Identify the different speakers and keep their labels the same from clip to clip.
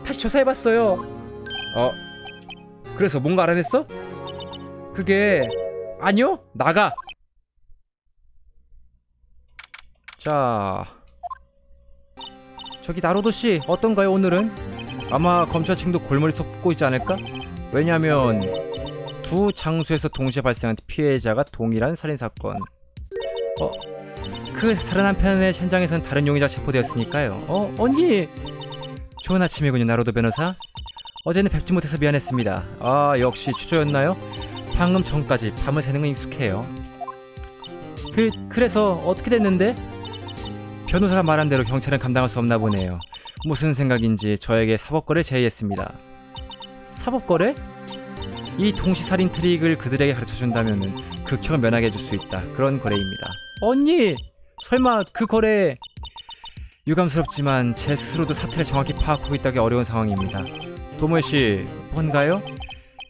Speaker 1: 다시 조사해봤어요. 그래서 뭔가 알아냈어? 그게 아니요? 나가. 자, 저기 나로도씨 어떤가요 오늘은? 아마 검찰 측도 골머리 썩고 있지 않을까? 왜냐면 두 장소에서 동시에 발생한 피해자가 동일한 살인사건. 그 다른 한편의 현장에선 다른 용의자가 체포되었으니까요. 언니! 좋은 아침이군요, 나로도 변호사. 어제는 뵙지 못해서 미안했습니다. 역시 추조였나요? 방금 전까지 밤을 새는 건 익숙해요. 그래서 어떻게 됐는데? 변호사가 말한 대로 경찰은 감당할 수 없나 보네요. 무슨 생각인지 저에게 사법거래를 제의했습니다. 사법거래? 이 동시살인 트릭을 그들에게 가르쳐준다면 극형을 면하게 해줄 수 있다. 그런 거래입니다. 언니! 설마 그 거래... 유감스럽지만 제 스스로도 사태를 정확히 파악하고 있다기 어려운 상황입니다. 도모에씨, 뭔가요?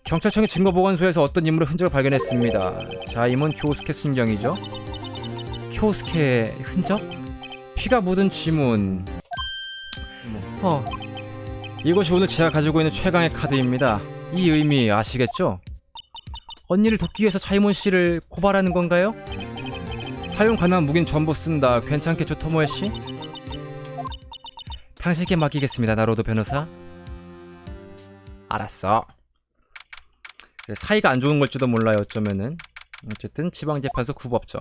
Speaker 1: 경찰청의 증거보관소에서 어떤 인물의 흔적을 발견했습니다. 자, 임원 쿄스케 순경이죠? 쿄스케의 흔적? 피가 묻은 지문... 이것이 오늘 제가 가지고 있는 최강의 카드입니다. 이 의미 아시겠죠? 언니를 돕기 위해서 차이몬 씨를 고발하는 건가요? 사용 가능한 무기는 전부 쓴다. 괜찮겠죠, 토모에 씨? 당신께 맡기겠습니다, 나로도 변호사. 알았어. 사이가 안 좋은 걸지도 몰라요, 어쩌면은. 어쨌든 지방재판소 구법정.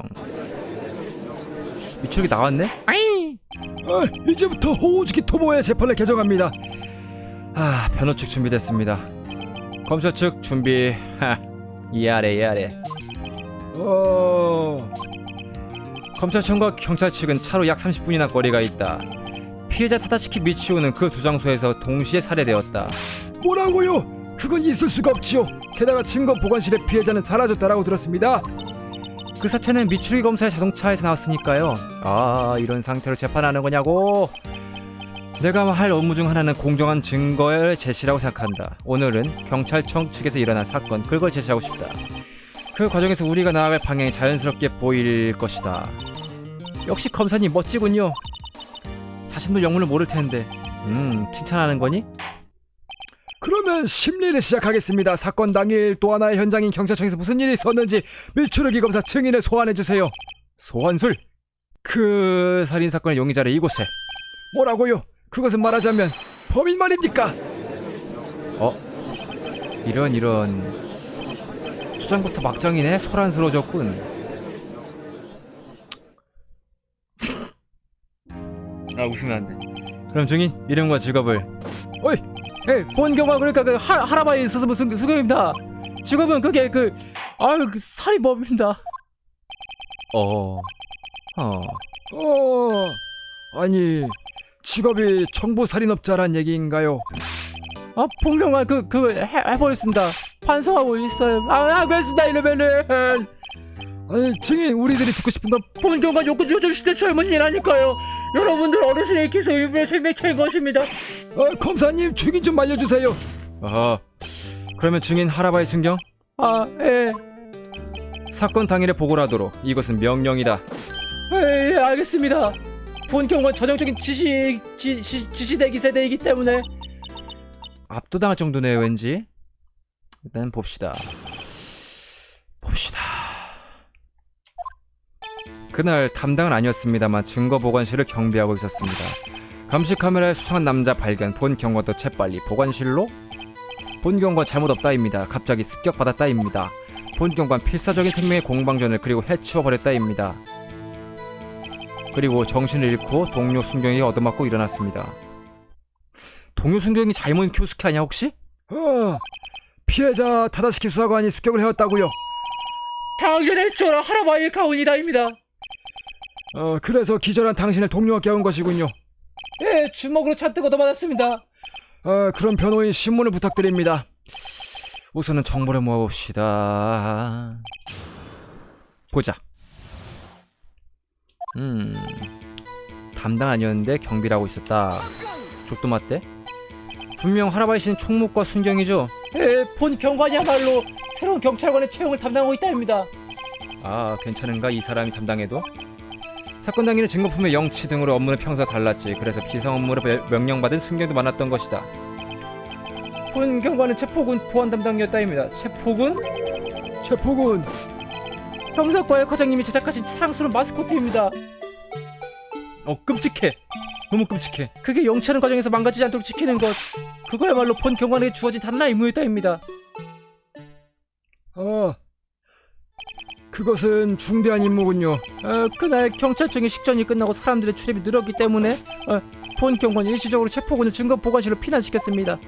Speaker 1: 미추룩이 나왔네? 아이! 이제부터 호우즈키 토모의 재판을 개정합니다. 변호 측 준비됐습니다. 검사 측 준비. 이해하래. 검찰청과 경찰 측은 차로 약 30분이나 거리가 있다. 피해자 타다시키 미치오는 그 두 장소에서 동시에 살해되었다. 뭐라고요? 그건 있을 수가 없지요. 게다가 증거 보관실의 피해자는 사라졌다라고 들었습니다. 그 사체는 미추리 검사의 자동차에서 나왔으니까요. 이런 상태로 재판하는 거냐고. 내가 할 업무 중 하나는 공정한 증거의 제시라고 생각한다. 오늘은 경찰청 측에서 일어난 사건, 그걸 제시하고 싶다. 그 과정에서 우리가 나아갈 방향이 자연스럽게 보일 것이다. 역시 검사님 멋지군요. 자신도 영문을 모를 텐데. 칭찬하는 거니? 그러면 심리를 시작하겠습니다. 사건 당일 또 하나의 현장인 경찰청에서 무슨 일이 있었는지 미추르기 검사 증인을 소환해주세요. 소환술? 그 살인사건의 용의자를 이곳에. 뭐라고요? 그것은 말하자면 범인 말입니까? 이런 초장부터 막장이네. 소란스러워졌군. 웃으면 안돼. 그럼 증인 이름과 직업을. 본경과 그러니까 그 하라바에 있어서 무슨 수경입니다. 직업은 그게 그 살인범입니다. 아니 직업이 청부살인업자란 얘기인가요? 본경과 해버렸습니다. 반성하고 있어요. 그랬습니다. 이러면은 증인 우리들이 듣고 싶은 건 본경과 요즘 시대 젊은이라니까요. 여러분들 어르신의 기소 일부의 생명체인 것입니다. 검사님 증인 좀 알려주세요. 그러면 증인 하라바의 순경? 예. 사건 당일에 보고를 하도록. 이것은 명령이다. 예, 알겠습니다. 본경은 전형적인 지시대기 세대이기 때문에 압도당할 정도네요, 왠지. 일단 봅시다. 그날 담당은 아니었습니다만 증거보관실을 경비하고 있었습니다. 감시 카메라에 수상한 남자 발견. 본 경관도 재빨리 보관실로. 본 경관 잘못 없다입니다. 갑자기 습격받았다입니다. 본 경관 필사적인 생명의 공방전을 그리고 해치워버렸다입니다. 그리고 정신을 잃고 동료 순경에게 얻어맞고 일어났습니다. 동료 순경이 잘못 쿄스케 아니야 혹시? 피해자 타다시키 수사관이 습격을 해왔다고요. 당신의 저라 하라바이 가온이다입니다. 그래서 기절한 당신을 동료가 깨운 것이군요. 예, 주먹으로 잔뜩 얻어맞았습니다. 그럼 변호인 신문을 부탁드립니다. 우선은 정보를 모아봅시다. 보자. 담당 아니었는데 경비를 하고 있었다. 족도 맞대? 분명 하라바이 씨는 총무과 순경이죠? 예, 본 경관이야말로 새로운 경찰관의 채용을 담당하고 있다입니다. 괜찮은가 이 사람이 담당해도? 사건 당일은 증거품의 영치 등으로 업무는 평소와 달랐지. 그래서 비상 업무를 명령받은 순경도 많았던 것이다. 본 경관은 체포군 보안 담당이었다입니다. 체포군? 체포군. 형사과의 과장님이 제작하신 사랑스러운 마스코트입니다. 끔찍해. 너무 끔찍해. 그게 영치하는 과정에서 망가지지 않도록 지키는 것. 그거야말로 본 경관에게 주어진 단란한 임무였다입니다. 그것은 중대한 임무군요. 그날 경찰청의 식전이 끝나고 사람들의 출입이 늘었기 때문에 본 경관이 일시적으로 체포군을 증거 보관실로 피난시켰습니다.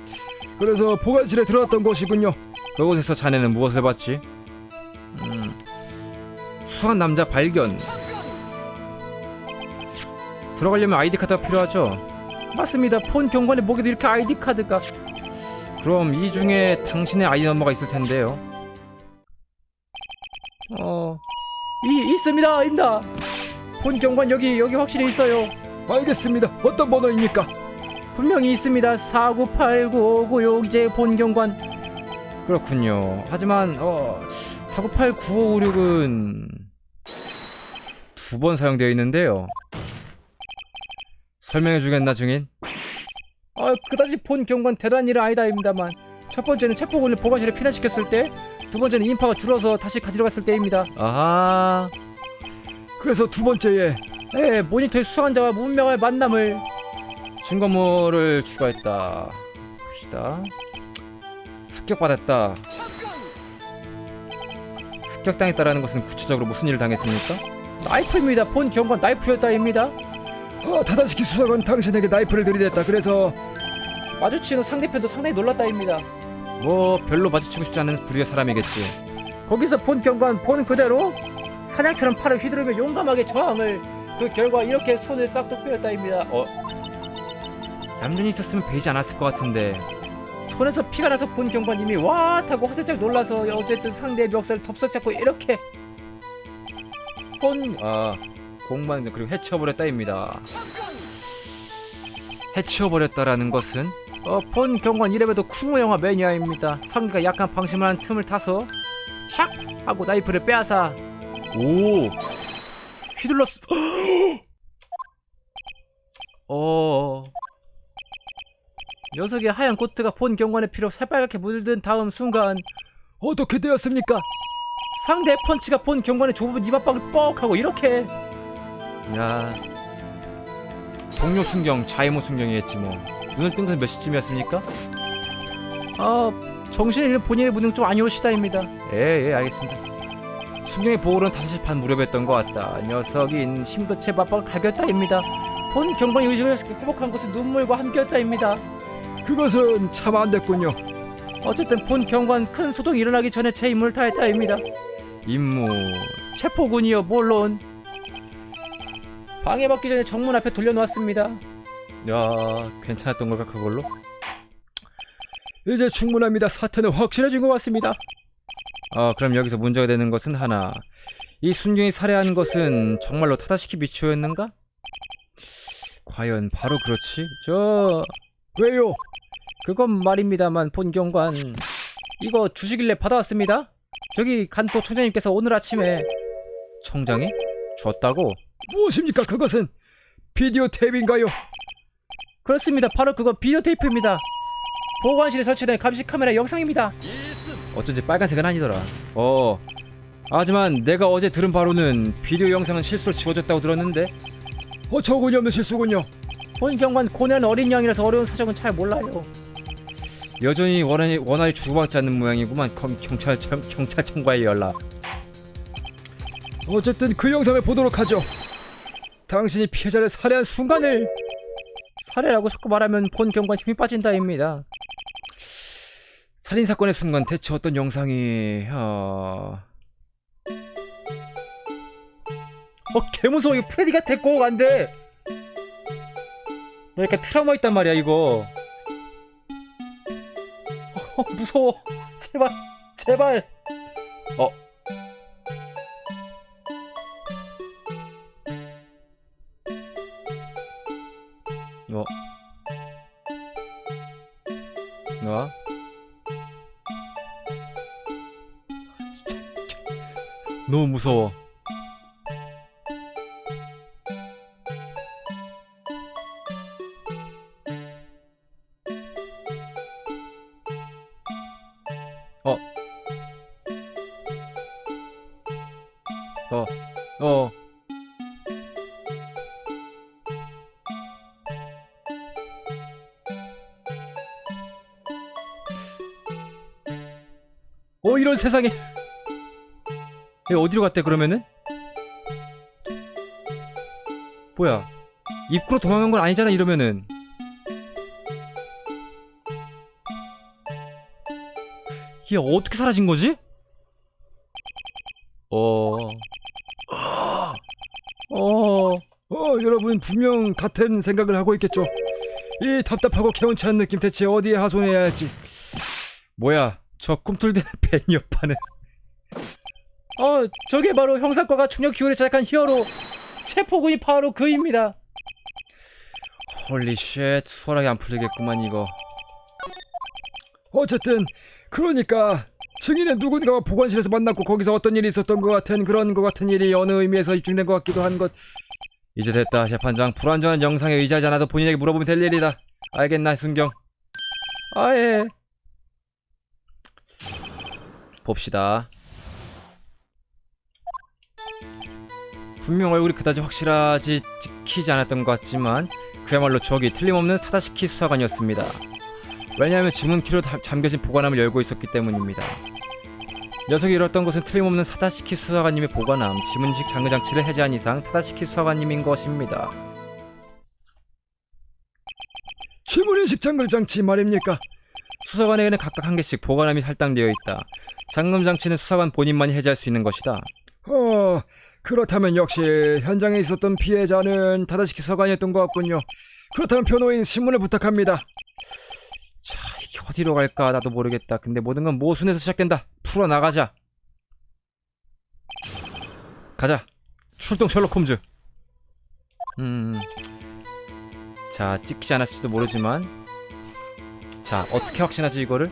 Speaker 1: 그래서 보관실에 들어갔던 것이군요. 그곳에서 자네는 무엇을 봤지? 수상한 남자 발견. 들어가려면 아이디 카드가 필요하죠? 맞습니다. 본 경관의 목에도 이렇게 아이디 카드가. 그럼 이 중에 당신의 아이디 넘버가 있을 텐데요. 있습니다. 입니다. 본 경관 여기 확실히 있어요. 알겠습니다. 어떤 번호입니까? 분명히 있습니다. 498956 이제 본 경관. 그렇군요. 하지만 498956은 두 번 사용되어 있는데요. 설명해 주겠나 증인? 그다지 본 경관 대단한 일은 아니다입니다만 첫 번째는 체포군을 보관실에 피난시켰을 때, 두 번째는 인파가 줄어서 다시 가지러 갔을 때입니다. 아하. 그래서 두 번째에 모니터의 수상자와 문명의 만남을 증거물을 추가했다. 봅시다. 습격받았다. 습격당했다라는 것은 구체적으로 무슨 일을 당했습니까? 나이프입니다. 본 경관 나이프였다입니다. 타다시키 수사관 당신에게 나이프를 들이댔다. 그래서 마주치는 상대편도 상당히 놀랐다입니다. 뭐 별로 마주치고 싶지 않은 부류의 사람이겠지. 거기서 본 경관 본 그대로 사냥처럼 팔을 휘두르며 용감하게 저항을. 그 결과 이렇게 손을 싹둑 빼었다입니다. 얌전히 있었으면 베이지 않았을 것 같은데. 손에서 피가 나서 본 경관님이 와 타고 화들짝 놀라서 어쨌든 상대의 멱살을 덥석 잡고 이렇게 공만 그리고 해치워버렸다입니다. 해치워버렸다라는 것은 본 경관 이래봬도 쿵우 영화 매니아입니다. 상대가 약간 방심을 한 틈을 타서 샥 하고 나이프를 빼앗아 휘둘렀어. 녀석의 하얀 코트가 본 경관의 피로 새빨갛게 물든 다음 순간 어떻게 되었습니까? 상대의 펀치가 본 경관의 좁은 이마박을 뻑 하고 이렇게. 야, 동료 순경, 자이모 순경이겠지 뭐. 눈을 뜬 것은 몇 시쯤이었습니까? 정신을 잃은 본인의 무능 좀 아니오시다입니다. 예, 알겠습니다. 순경의 보호는 5시 반 무렵이었던 것 같다. 녀석인 힘도 채 맞박을 갈겼다입니다. 본 경관이 의식을 회복한 것은 눈물과 함께였다입니다. 그것은 참 안됐군요. 어쨌든 본 경관 큰 소동이 일어나기 전에 제 임무를 다했다입니다. 임무 체포군이요 물론. 방해받기 전에 정문 앞에 돌려놓았습니다. 야, 괜찮았던 걸까 그걸로? 이제 충분합니다. 사태는 확실해진 것 같습니다. 그럼 여기서 문제가 되는 것은 하나. 이 순경이 살해한 것은 정말로 타다시키 미치오였는가? 과연 바로 그렇지? 왜요? 그건 말입니다만 본 경관 이거 주시길래 받아왔습니다. 저기 간또 청장님께서 오늘 아침에. 청장이? 줬다고? 무엇입니까 그것은? 비디오 테이프인가요? 그렇습니다. 바로 그거 비디오 테이프입니다. 보관실에 설치된 감시 카메라 영상입니다. 어쩐지 빨간색은 아니더라. 하지만 내가 어제 들은 바로는 비디오 영상은 실수로 지워졌다고 들었는데. 어처구니 없는 실수군요. 본 경관 고뇌한 어린 양이라서 어려운 사정은 잘 몰라요. 여전히 원한이 주고받지 않는 모양이구만. 경찰청과의 연락. 어쨌든 그 영상을 보도록 하죠. 당신이 피해자를 살해한 순간을. 살해라고 자꾸 말하면 본 경관 힘이 빠진다입니다. 살인사건의 순간 대체 어떤 영상이... 개무서워. 이거 프레디가 데리고 간대. 이렇게 트라우마 있단 말이야 이거. 무서워. 제발. 너무 무서워. 어. 어. 이런 세상에. 얘 어디로 갔대 그러면은? 뭐야? 입구로 도망간 건 아니잖아 이러면은. 얘 어떻게 사라진 거지? 여러분 분명 같은 생각을 하고 있겠죠. 이 답답하고 개운치 않은 느낌 대체 어디에 하소연해야 할지. 뭐야? 저 꿈틀대는 벤이어파는. 저게 바로 형사과가 총력 기울에 제작한 히어로 체포군이 바로 그입니다. 홀리 쉣, 수월하게 안 풀리겠구만 이거. 어쨌든 그러니까 증인의 누군가와 보건실에서 만났고 거기서 어떤 일이 있었던 것 같은 그런 것 같은 일이 어느 의미에서 입증된 것 같기도 한 것. 이제 됐다. 재판장, 불완전한 영상에 의지하지 않아도 본인에게 물어보면 될 일이다. 알겠나 순경? 예. 봅시다. 분명 얼굴이 그다지 확실하지 찍히지 않았던 것 같지만 그야말로 적이 틀림없는 사다시키 수사관이었습니다. 왜냐하면 지문키로 잠겨진 보관함을 열고 있었기 때문입니다. 녀석이 이뤘던 것은 틀림없는 사다시키 수사관님의 보관함, 지문식 장르장치를 해제한 이상 사다시키 수사관님인 것입니다. 지문인식 장르장치 말입니까? 수사관에게는 각각 한 개씩 보관함이 할당되어 있다. 잠금장치는 수사관 본인만이 해제할 수 있는 것이다. 그렇다면 역시 현장에 있었던 피해자는 사다시키 수사관이었던 것 같군요. 그렇다면 변호인 신문을 부탁합니다. 자, 이게 어디로 갈까 나도 모르겠다. 근데 모든 건 모순에서 시작된다. 풀어나가자. 가자. 출동 셜록 홈즈. 자, 찍히지 않았을지도 모르지만 자, 어떻게 확신하지 이거를?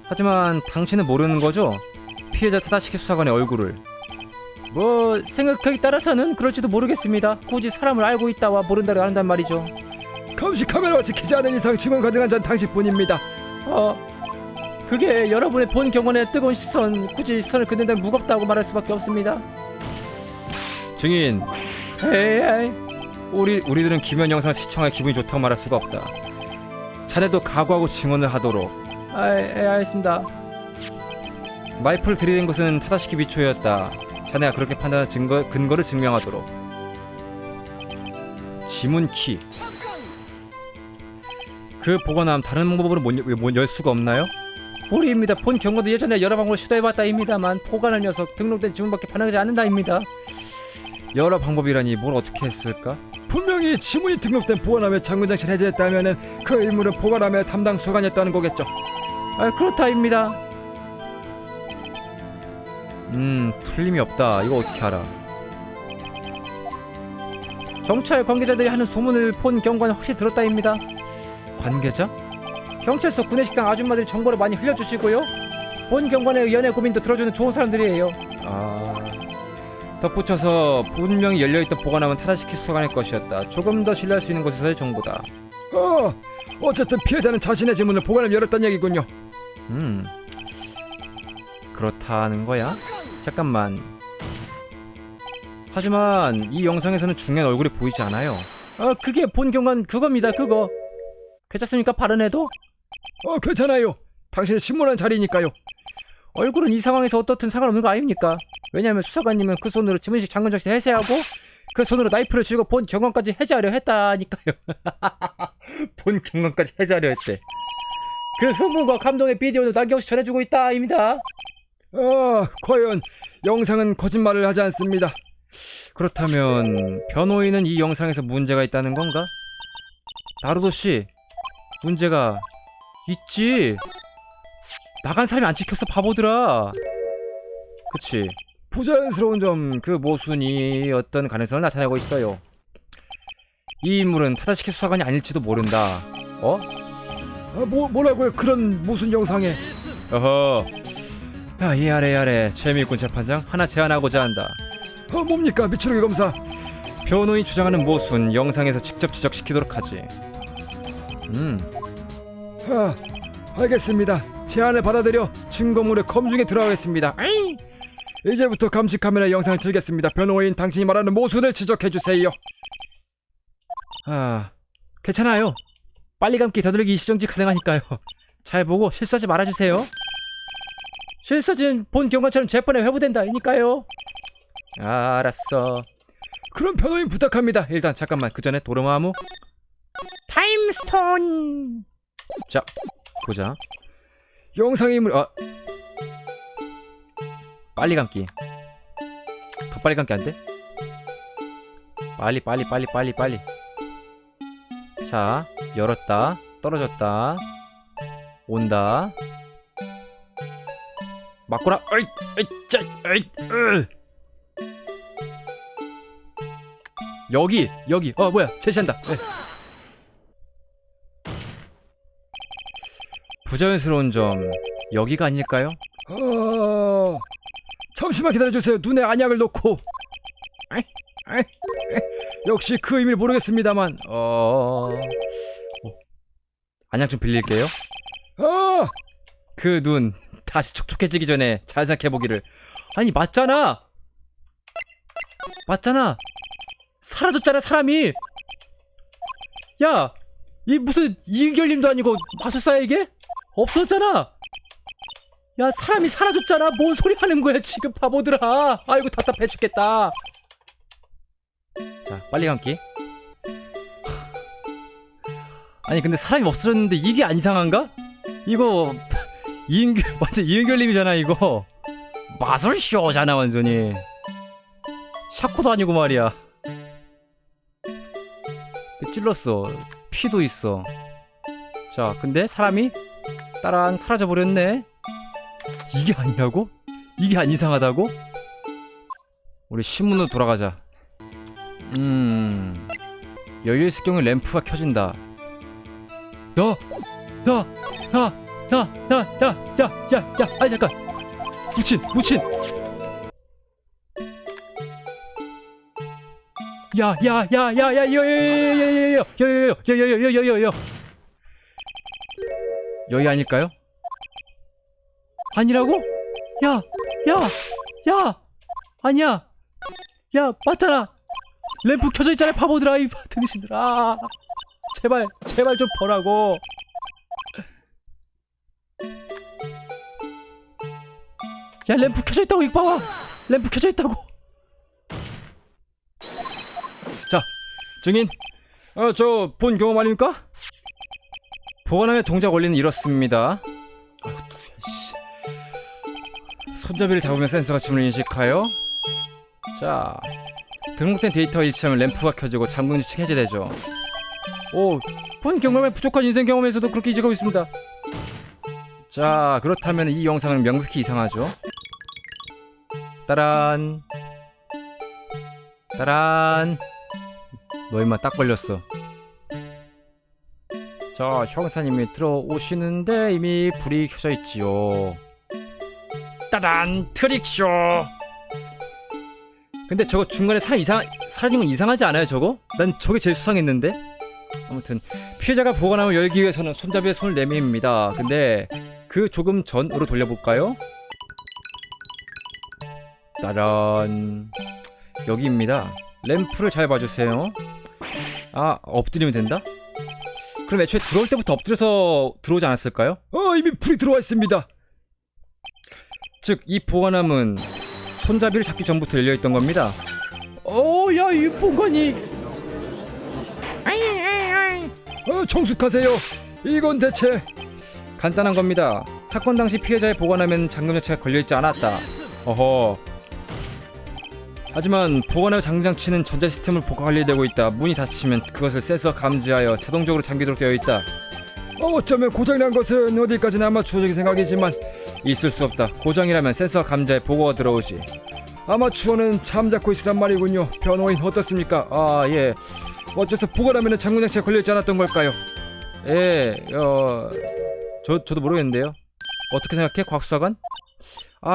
Speaker 1: 하지만 당신은 모르는 거죠? 피해자 타다시키 수사관의 얼굴을. 뭐 생각하기 따라서는 그럴지도 모르겠습니다. 굳이 사람을 알고 있다와 모른다를 한단 말이죠. 감시 카메라가 지키지 않은 이상 증언 가능한 자는 당신뿐입니다. 그게 여러분의 본 경험의 뜨거운 시선, 굳이 시선을 긋는다면 무겁다고 말할 수밖에 없습니다. 증인. 에이. 우리들은 기면 영상을 시청할 기분이 좋다고 말할 수가 없다. 자네도 각오하고 증언을 하도록. 알겠습니다. 마이프를 들이댄 것은 타다시키 미초였다. 자네가 그렇게 판단한 근거를 증명하도록. 지문키. 그 보관함 다른 방법으로 못 열 수가 없나요? 무리입니다. 본 경고도 예전에 여러 방법을 시도해봤다입니다만 포관할 녀석 등록된 지문밖에 반응하지 않는다입니다. 여러 방법이라니 뭘 어떻게 했을까? 분명히 지문이 등록된 보관함에 잠금장치를 해제했다면은 그 인물은 보관함의 담당 수사관이었다는 거겠죠. 그렇다입니다. 틀림이 없다. 이거 어떻게 알아? 경찰 관계자들이 하는 소문을 본 경관은 확실히 들었다입니다. 관계자? 경찰서 구내식당 아줌마들이 정보를 많이 흘려주시고요. 본 경관의 연애 고민도 들어주는 좋은 사람들이에요. 덧붙여서 분명히 열려있던 보관함은 타다시키 수사관의 것이었다. 조금 더 신뢰할 수 있는 곳에서의 정보다. 어쨌든 피해자는 자신의 지문을 보관함에 열었단 얘기군요. 그렇다는 거야? 잠깐만. 하지만 이 영상에서는 중요한 얼굴이 보이지 않아요. 그게 본 경관 그겁니다. 그거. 괜찮습니까? 발언해도? 괜찮아요. 당신이 신문한 자리니까요. 얼굴은 이 상황에서 어떻든 상관없는 거 아닙니까? 왜냐하면 수사관님은 그 손으로 지문식 잠금장치 해제하고 그 손으로 나이프를 쥐고 본 경관까지 해제하려 했다니까요. 본 경관까지 해제하려 했대. 그 흥분과 감동의 비디오를 남김없이 전해주고 있다입니다. 과연 영상은 거짓말을 하지 않습니다. 그렇다면 변호인은 이 영상에서 문제가 있다는 건가? 나루도씨, 문제가 있지. 나간 사람이 안 찍혔어 바보들아. 그치. 부자연스러운 점 그 모순이 어떤 가능성을 나타내고 있어요. 이 인물은 타다시키 수사관이 아닐지도 모른다. 뭐라고요? 그런 모순 영상에. 야, 이아래 재미있군. 재판장 하나 제안하고자 한다. 뭡니까? 미추루기 검사. 변호인이 주장하는 모순 영상에서 직접 지적시키도록 하지. 알겠습니다. 제안을 받아들여 증거물의 검증에 들어가겠습니다. 이제부터 감시 카메라 영상을 틀겠습니다. 변호인, 당신이 말하는 모순을 지적해주세요. 괜찮아요. 빨리 감기 더듬기 시정지 가능하니까요. 잘 보고 실수하지 말아주세요. 실수진 본 경관처럼 재판에 회부된다니까요. 알았어. 그럼 변호인 부탁합니다. 일단 잠깐만, 그 전에 도르마무 타임스톤. 자, 보자. 영상의 인물, 빨리 감기. 더 빨리 감기 안 돼? 빨리. 자, 열었다. 떨어졌다. 온다. 맞거라. 여기. 뭐야? 제시한다. 네. 부자연스러운 점 여기가 아닐까요? 잠시만 기다려주세요. 눈에 안약을 넣고. 역시 그 의미를 모르겠습니다만 안약 좀 빌릴게요. 그 눈 다시 촉촉해지기 전에 잘 생각해보기를. 아니 맞잖아. 사라졌잖아 사람이. 야, 이 무슨 이은결님도 아니고 마술사야 이게? 없어졌잖아. 야, 사람이 사라졌잖아. 뭔 소리 하는 거야 지금 바보들아. 아이고 답답해 죽겠다. 자, 빨리 감기. 아니 근데 사람이 없어졌는데 이게 안 이상한가? 이거 완전 이은결님이잖아 이거. 마술쇼잖아 완전히. 샤코도 아니고 말이야. 찔렀어. 피도 있어. 자, 근데 사람이 따랑 사라져버렸네. 이게 아니라고? 이게 안 이상하다고? 우리 신문으로 돌아가자. 여유있을 경우에 램프가 켜진다. 아니 잠깐. 무친. 여기 아닐까요? 아니라고? 아니야. 야, 맞잖아. 램프 켜져 있잖아 바보들아. 이 등신들아. 제발 좀 보라고. 야, 램프 켜져 있다고. 이거 봐봐. 램프 켜져 있다고. 자, 증인. 저 본 경험 아닙니까? 보관함의 동작 원리는 이렇습니다. 손잡이를 잡으면 센서가 짐을 인식하여, 자, 등록된 데이터와 일치하면 램프가 켜지고 잠금 유치 해제되죠. 본 경험에 부족한 인생 경험에서도 그렇게 인식하고 있습니다. 자, 그렇다면 이 영상은 명백히 이상하죠. 따란. 너 임마 딱 걸렸어. 자, 형사님이 들어오시는데 이미 불이 켜져 있지요. 따란, 트릭쇼. 근데 저거 중간에 사라진 건 이상하지 않아요 저거? 난 저게 제일 수상했는데. 아무튼 피해자가 보관함을 열기 위해서는 손잡이에 손을 내밉니다. 근데 그 조금 전으로 돌려볼까요? 따란, 여기입니다. 램프를 잘 봐주세요. 엎드리면 된다? 그럼 애초에 들어올 때부터 엎드려서 들어오지 않았을까요? 이미 불이 들어와 있습니다. 즉, 이 보관함은 손잡이를 잡기 전부터 열려있던 겁니다. 야, 이 본관이. 정숙하세요. 이건 대체. 간단한 겁니다. 사건 당시 피해자의 보관함에는 잠금 장치가 걸려있지 않았다. 하지만 보관함 잠금 장치는 전자 시스템을 복구 관리되고 있다. 문이 닫히면 그것을 센서 감지하여 자동적으로 잠기도록 되어 있다. 어쩌면 고장난 것은 어디까지나 아마추어적인 생각이지만 있을 수 없다. 고장이라면 센서 감지에 보고가 들어오지. 아마추어는 잠자코 있으란 말이군요. 변호인 어떻습니까? 예. 어째서 보관함에는 잠금 장치가 걸려있지 않았던 걸까요? 저도 모르겠는데요. 어떻게 생각해, 곽수사관?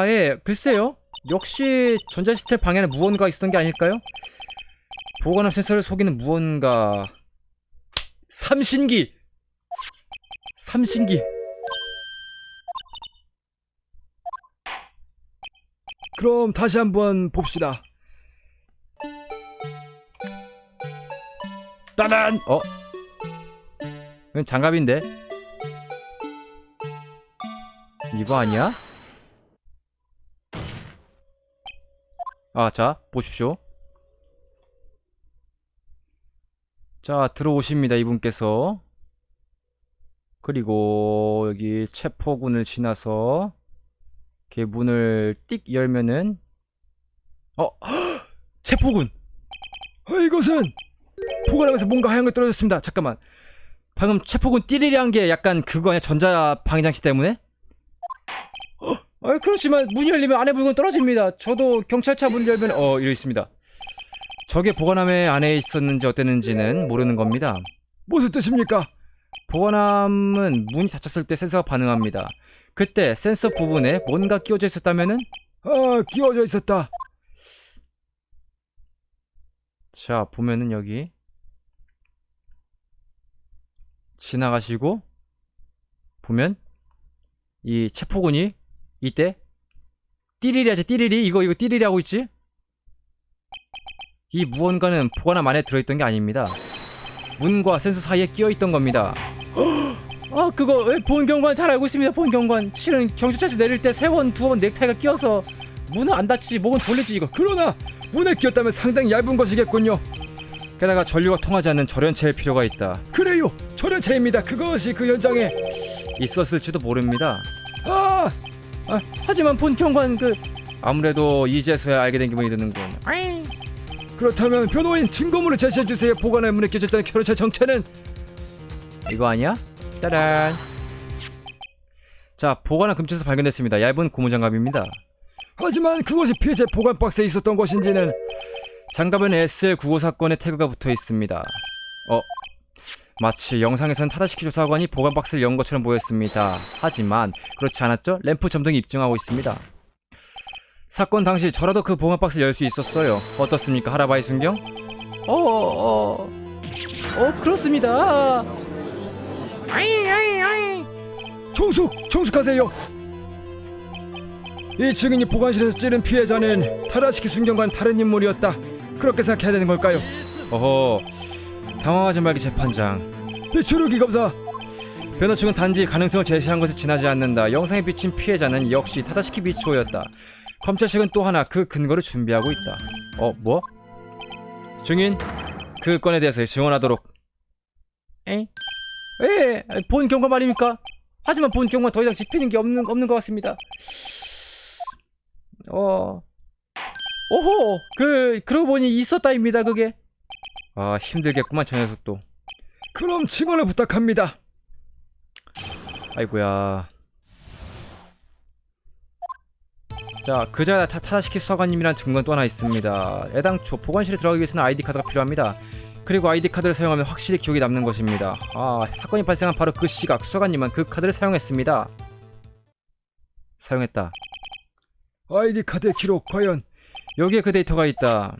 Speaker 1: 예, 글쎄요. 역시 전자시스템 방에는 무언가 있었던 게 아닐까요? 보관함 센서를 속이는 무언가. 삼신기. 그럼 다시 한번 봅시다. 따단! 이건 장갑인데? 이거 아니야? 자, 보십시오. 자, 들어오십니다, 이분께서. 그리고 여기 체포군을 지나서 이렇게 문을 띡 열면은 체포군! 이것은 보관하면서 뭔가 하얀 거 떨어졌습니다. 잠깐만, 방금 체포군 띠리리한 게 약간 그거 아니야? 전자 방해장치 때문에? 그렇지만 문이 열리면 안에 물건 떨어집니다. 저도 경찰차 문 열면 이러 있습니다. 저게 보관함의 안에 있었는지 어땠는지는 모르는 겁니다. 무슨 뜻입니까? 보관함은 문이 닫혔을 때 센서가 반응합니다. 그때 센서 부분에 뭔가 끼워져 있었다면은? 끼워져 있었다. 자, 보면은 여기 지나가시고 보면 이 체포군이 이때 띠리리 하지, 띠리리. 이거 띠리리 하고 있지? 이 무언가는 보관함 안에 들어있던 게 아닙니다. 문과 센서 사이에 끼어있던 겁니다. 그거 보안경관 잘 알고 있습니다. 보안경관. 실은 경찰차에서 내릴 때 3번, 2번 넥타이가 끼어서 문은 안 닫히지, 목은 졸리지 이거. 그러나 문에 끼었다면 상당히 얇은 것이겠군요. 게다가 전류가 통하지 않는 절연체일 필요가 있다. 그래요, 절연체입니다. 그것이 그 현장에 있었을지도 모릅니다. 하지만 본경관 아무래도 이제서야 알게 된 기분이 드는군. 그렇다면 변호인 증거물을 제시해주세요. 보관함에 문에 끼어졌다는 결혼체 정체는? 이거 아니야? 따란. 자, 보관함 근처에서 발견됐습니다. 얇은 고무장갑입니다. 하지만 그것이 피해자 보관 박스에 있었던 것인지는? 장갑에는 SL95 사건의 태그가 붙어 있습니다. 마치 영상에서는 타다시키 조사관이 보관 박스를 연 것처럼 보였습니다. 하지만 그렇지 않았죠? 램프 점등이 입증하고 있습니다. 사건 당시 저라도 그 보관 박스를 열 수 있었어요. 어떻습니까, 하라바이 순경? 그렇습니다. 정숙하세요. 이 증인이 보관실에서 찌른 피해자는 타다시키 순경과는 다른 인물이었다. 그렇게 생각해야 되는 걸까요? 당황하지 말기 재판장. 비추르기 검사. 변호 측은 단지 가능성을 제시한 것에 지나지 않는다. 영상에 비친 피해자는 역시 타다시키 미치오였다. 검찰 측은 또 하나 그 근거를 준비하고 있다. 뭐? 증인, 그 건에 대해서 증언하도록. 본 경고 말입니까? 하지만 본 경고는 더 이상 짚히는 게 없는 것 같습니다. 그러고 보니 있었다입니다, 그게. 힘들겠구만, 저 녀석도. 그럼 증언을 부탁합니다. 아이고야. 자, 그자 타다시키 수사관님이란 증거는 또 하나 있습니다. 애당초 보관실에 들어가기 위해서는 아이디카드가 필요합니다. 그리고 아이디카드를 사용하면 확실히 기억이 남는 것입니다. 사건이 발생한 바로 그 시각 수사관님은 그 카드를 사용했습니다. 사용했다. 아이디카드의 기록, 과연 여기에 그 데이터가 있다.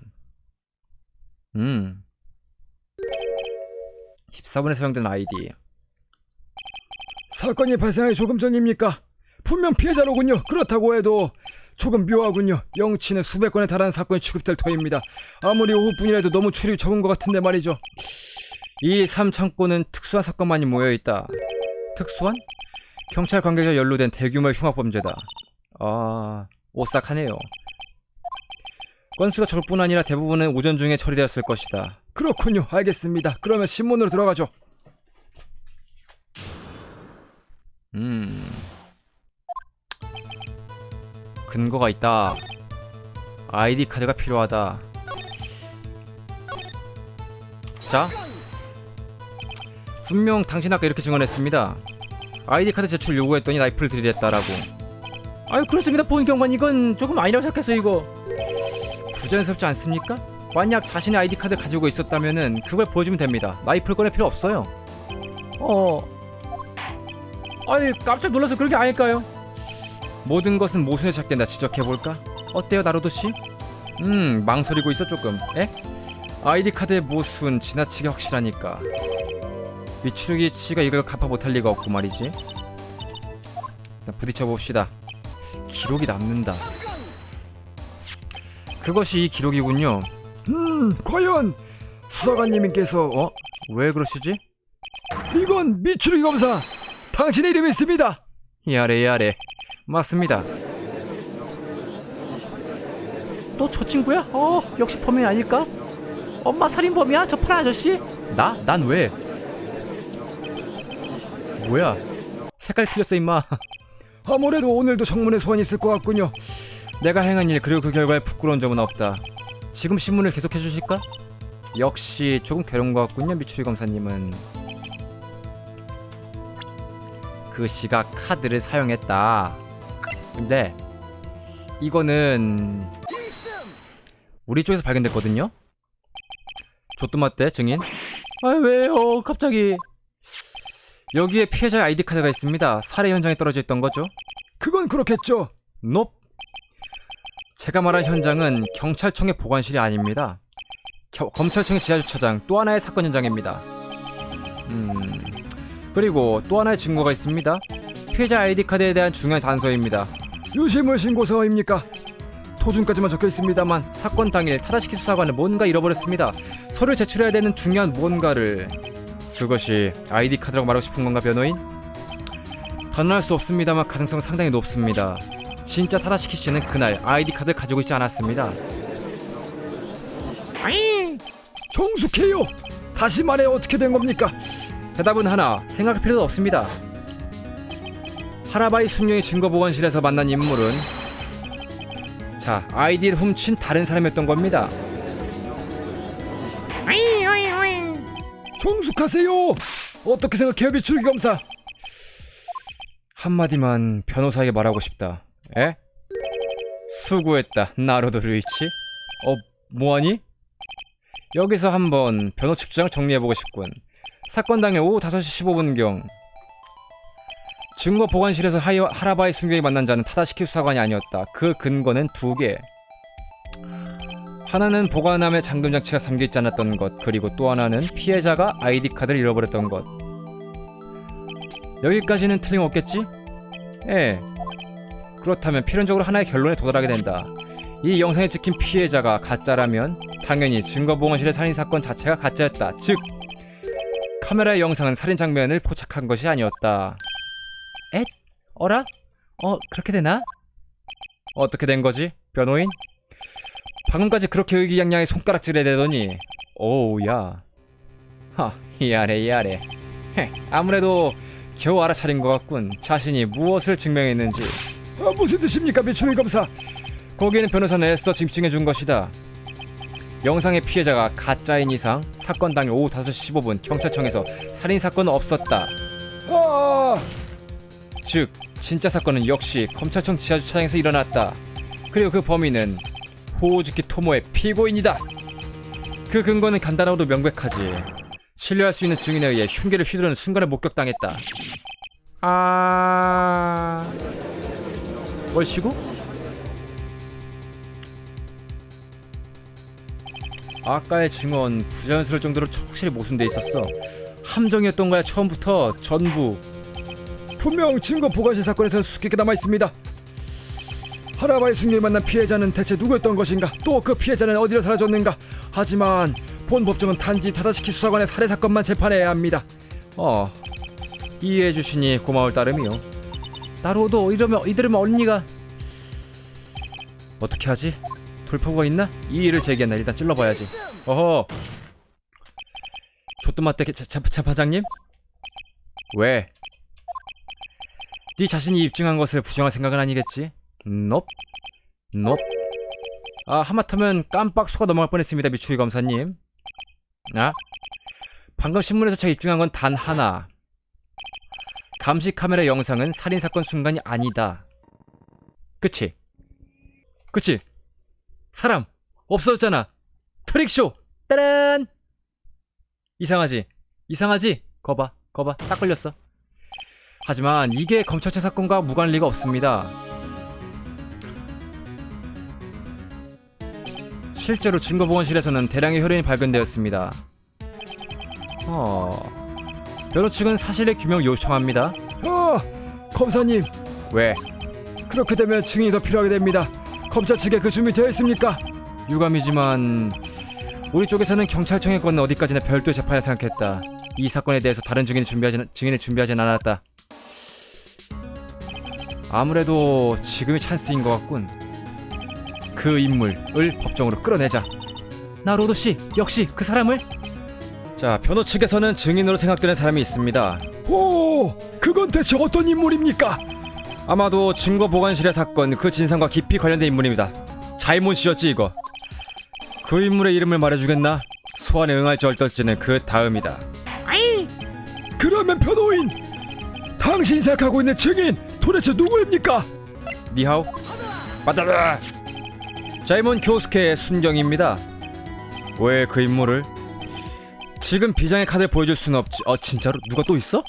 Speaker 1: 14분에 사용된 아이디. 사건이 발생하기 조금 전입니까? 분명 피해자로군요. 그렇다고 해도 조금 묘하군요. 영치는 수백 건에 달하는 사건이 취급될 터입니다. 아무리 오후뿐이라도 너무 출입이 적은 것 같은데 말이죠. 이 3창고는 특수한 사건만이 모여있다. 특수한? 경찰 관계자 연루된 대규모의 흉악범죄다. 오싹하네요. 건수가 적을 뿐 아니라 대부분은 오전 중에 처리되었을 것이다. 그렇군요. 알겠습니다. 그러면 신문으로 들어가죠. 근거가 있다. 아이디 카드가 필요하다. 자, 분명 당신 아까 이렇게 증언했습니다. 아이디 카드 제출 요구했더니 나이프를 들이댔다라고. 그렇습니다. 본 경관, 이건 조금 아니라고 생각해서 이거 부자연스럽지 않습니까? 만약 자신의 아이디 카드 가지고 있었다면은 그걸 보여주면 됩니다. 나이프를 꺼낼 필요 없어요. 깜짝 놀라서 그런 게 아닐까요? 모든 것은 모순에 시작된다. 지적해볼까? 어때요, 나루도씨? 망설이고 있어 조금. 아이디 카드의 모순 지나치게 확실하니까. 미추루기치가 이걸 갚아 못할 리가 없고 말이지. 부딪혀봅시다. 기록이 남는다. 그것이 이 기록이군요.
Speaker 2: 과연 수사관님께서
Speaker 1: 왜 그러시지?
Speaker 2: 이건 미추리 검사 당신의 이름이 있습니다.
Speaker 1: 야래 맞습니다.
Speaker 3: 또 저 친구야? 역시 범인이 아닐까? 엄마 살인범이야? 저 파란 아저씨?
Speaker 1: 난 왜? 뭐야? 색깔이 틀렸어 임마.
Speaker 2: 아무래도 오늘도 정문에 소환이 있을 것 같군요.
Speaker 1: 내가 행한 일 그리고 그 결과에 부끄러운 점은 없다. 지금 신문을 계속해 주실까? 역시 조금 괴로운 것 같군요. 미추리 검사님은 그 씨가 카드를 사용했다. 근데 이거는 우리 쪽에서 발견됐거든요. 조뚜맛대 증인.
Speaker 3: 왜요 갑자기?
Speaker 1: 여기에 피해자의 아이디 카드가 있습니다. 살해 현장에 떨어져 있던 거죠.
Speaker 2: 그건 그렇겠죠.
Speaker 1: 넵. 제가 말한 현장은 경찰청의 보관실이 아닙니다. 검찰청의 지하주차장, 또 하나의 사건 현장입니다. 그리고 또 하나의 증거가 있습니다. 피해자 아이디 카드에 대한 중요한 단서입니다.
Speaker 2: 유실물 신고서입니까? 토중까지만 적혀 있습니다만
Speaker 1: 사건 당일 타다시키 수사관은 뭔가 잃어버렸습니다. 서류를 제출해야 되는 중요한 뭔가를. 그것이 아이디 카드라고 말하고 싶은 건가, 변호인? 단언할 수 없습니다만 가능성은 상당히 높습니다. 진짜 타다시키 씨는 그날 아이디 카드를 가지고 있지 않았습니다.
Speaker 2: 정숙해요. 다시 말해 어떻게 된 겁니까?
Speaker 1: 대답은 하나, 생각할 필요도 없습니다. 하라바이 순녀의 증거보관실에서 만난 인물은 아이디를 훔친 다른 사람이었던 겁니다.
Speaker 2: 정숙하세요. 어떻게 생각해요, 미추리 검사?
Speaker 1: 한마디만 변호사에게 말하고 싶다. 에? 수고했다, 나로도 르이치. 뭐하니? 여기서 한번 변호 측 주장을 정리해보고 싶군. 사건 당일 오후 5시 15분경 증거 보관실에서 하라바이 순경이 만난 자는 타다시키 수사관이 아니었다. 그 근거는 두 개. 하나는 보관함에 잠금 장치가 담겨있지 않았던 것, 그리고 또 하나는 피해자가 아이디 카드를 잃어버렸던 것. 여기까지는 틀림없겠지? 예. 그렇다면 필연적으로 하나의 결론에 도달하게 된다. 이 영상에 찍힌 피해자가 가짜라면 당연히 증거보관실의 살인사건 자체가 가짜였다. 즉 카메라의 영상은 살인 장면을 포착한 것이 아니었다.
Speaker 3: 엣? 어라? 그렇게 되나?
Speaker 1: 어떻게 된 거지, 변호인? 방금까지 그렇게 의기양양의 손가락질에 대더니 오우야. 이아래. 아무래도 겨우 알아차린 것 같군. 자신이 무엇을 증명했는지.
Speaker 2: 무슨 뜻입니까, 미추리 검사?
Speaker 1: 거기에는 변호사는 애써 집중해 준 것이다. 영상의 피해자가 가짜인 이상 사건 당일 오후 5시 15분 경찰청에서 살인사건은 없었다. 즉 진짜 사건은 역시 검찰청 지하주차장에서 일어났다. 그리고 그 범인은 호우즈키 토모의 피고인이다. 그 근거는 간단하고도 명백하지. 신뢰할 수 있는 증인에 의해 흉기를 휘두르는 순간을 목격당했다. 뭘시고? 아까의 증언 부자연스러울 정도로 확실히 모순돼 있었어. 함정이었던 거야 처음부터 전부.
Speaker 2: 분명 증거 보관실 사건에서 수수께끼 남아 있습니다. 하라바이 순경이 만난 피해자는 대체 누구였던 것인가? 또 그 피해자는 어디로 사라졌는가? 하지만 본 법정은 단지 타다시키 수사관의 살해 사건만 재판해야 합니다.
Speaker 1: 이해해 주시니 고마울 따름이요.
Speaker 3: 나로도 이러면 언니가
Speaker 1: 어떻게 하지? 돌파구가 있나? 이의를 제기한다. 일단 찔러봐야지. 어허. 조뚜맛대 재판장님? 왜? 네 자신이 입증한 것을 부정할 생각은 아니겠지? 넙. 하마터면 깜빡 속아 넘어갈 뻔했습니다, 미추리 검사님. 방금 신문에서 제가 입증한 건 단 하나. 감시 카메라 영상은 살인사건 순간이 아니다. 그치? 사람 없어졌잖아. 트릭쇼. 따란. 이상하지? 거봐 딱 걸렸어. 하지만 이게 검찰청 사건과 무관할 리가 없습니다. 실제로 증거보관실에서는 대량의 혈흔이 발견되었습니다. 변호 측은 사실의 규명을 요청합니다.
Speaker 2: 검사님.
Speaker 1: 왜?
Speaker 2: 그렇게 되면 증인이 더 필요하게 됩니다. 검찰 측에 그 준비 되어 있습니까?
Speaker 1: 유감이지만 우리 쪽에서는 경찰청의 건은 어디까지나 별도의 재판을 생각했다. 이 사건에 대해서 다른 증인을 준비하진 않았다. 아무래도 지금이 찬스인 것 같군. 그 인물을 법정으로 끌어내자.
Speaker 3: 나로도 씨, 역시 그 사람을.
Speaker 1: 자, 변호 측에서는 증인으로 생각되는 사람이 있습니다.
Speaker 2: 오, 그건 대체 어떤 인물입니까?
Speaker 1: 아마도 증거 보관실의 사건 그 진상과 깊이 관련된 인물입니다. 자이몬 씨였지 이거. 그 인물의 이름을 말해주겠나? 소환에 응할지 어떨지는 그 다음이다.
Speaker 2: 그러면 변호인, 당신이 생각하고 있는 증인 도대체 누구입니까?
Speaker 1: 니하오? 맞다. 자이몬 교스케의 순경입니다. 왜 그 인물을? 지금 비장의 카드를 보여줄 수는 없지. 진짜로? 누가 또 있어?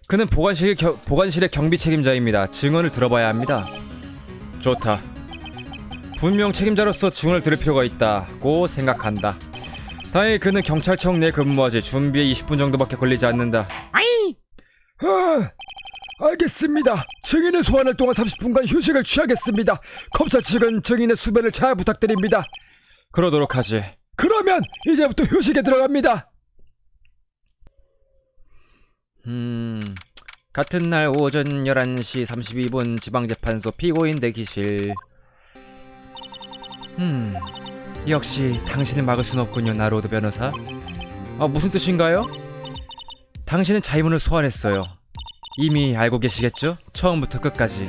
Speaker 1: 그는 보관실의 경비 책임자입니다. 증언을 들어봐야 합니다. 좋다. 분명 책임자로서 증언을 들을 필요가 있다고 생각한다. 다행히 그는 경찰청 내 근무하지. 준비에 20분 정도밖에 걸리지 않는다.
Speaker 2: 알겠습니다. 증인의 소환을 동안 30분간 휴식을 취하겠습니다. 검찰 측은 증인의 수배를 잘 부탁드립니다.
Speaker 1: 그러도록 하지.
Speaker 2: 그러면 이제부터 휴식에 들어갑니다.
Speaker 1: 같은 날 오전 11시 32분 지방재판소 피고인 대기실. 역시 당신을 막을 순 없군요, 나로드 변호사. 무슨 뜻인가요? 당신은 자이몬을 소환했어요. 이미 알고 계시겠죠? 처음부터 끝까지.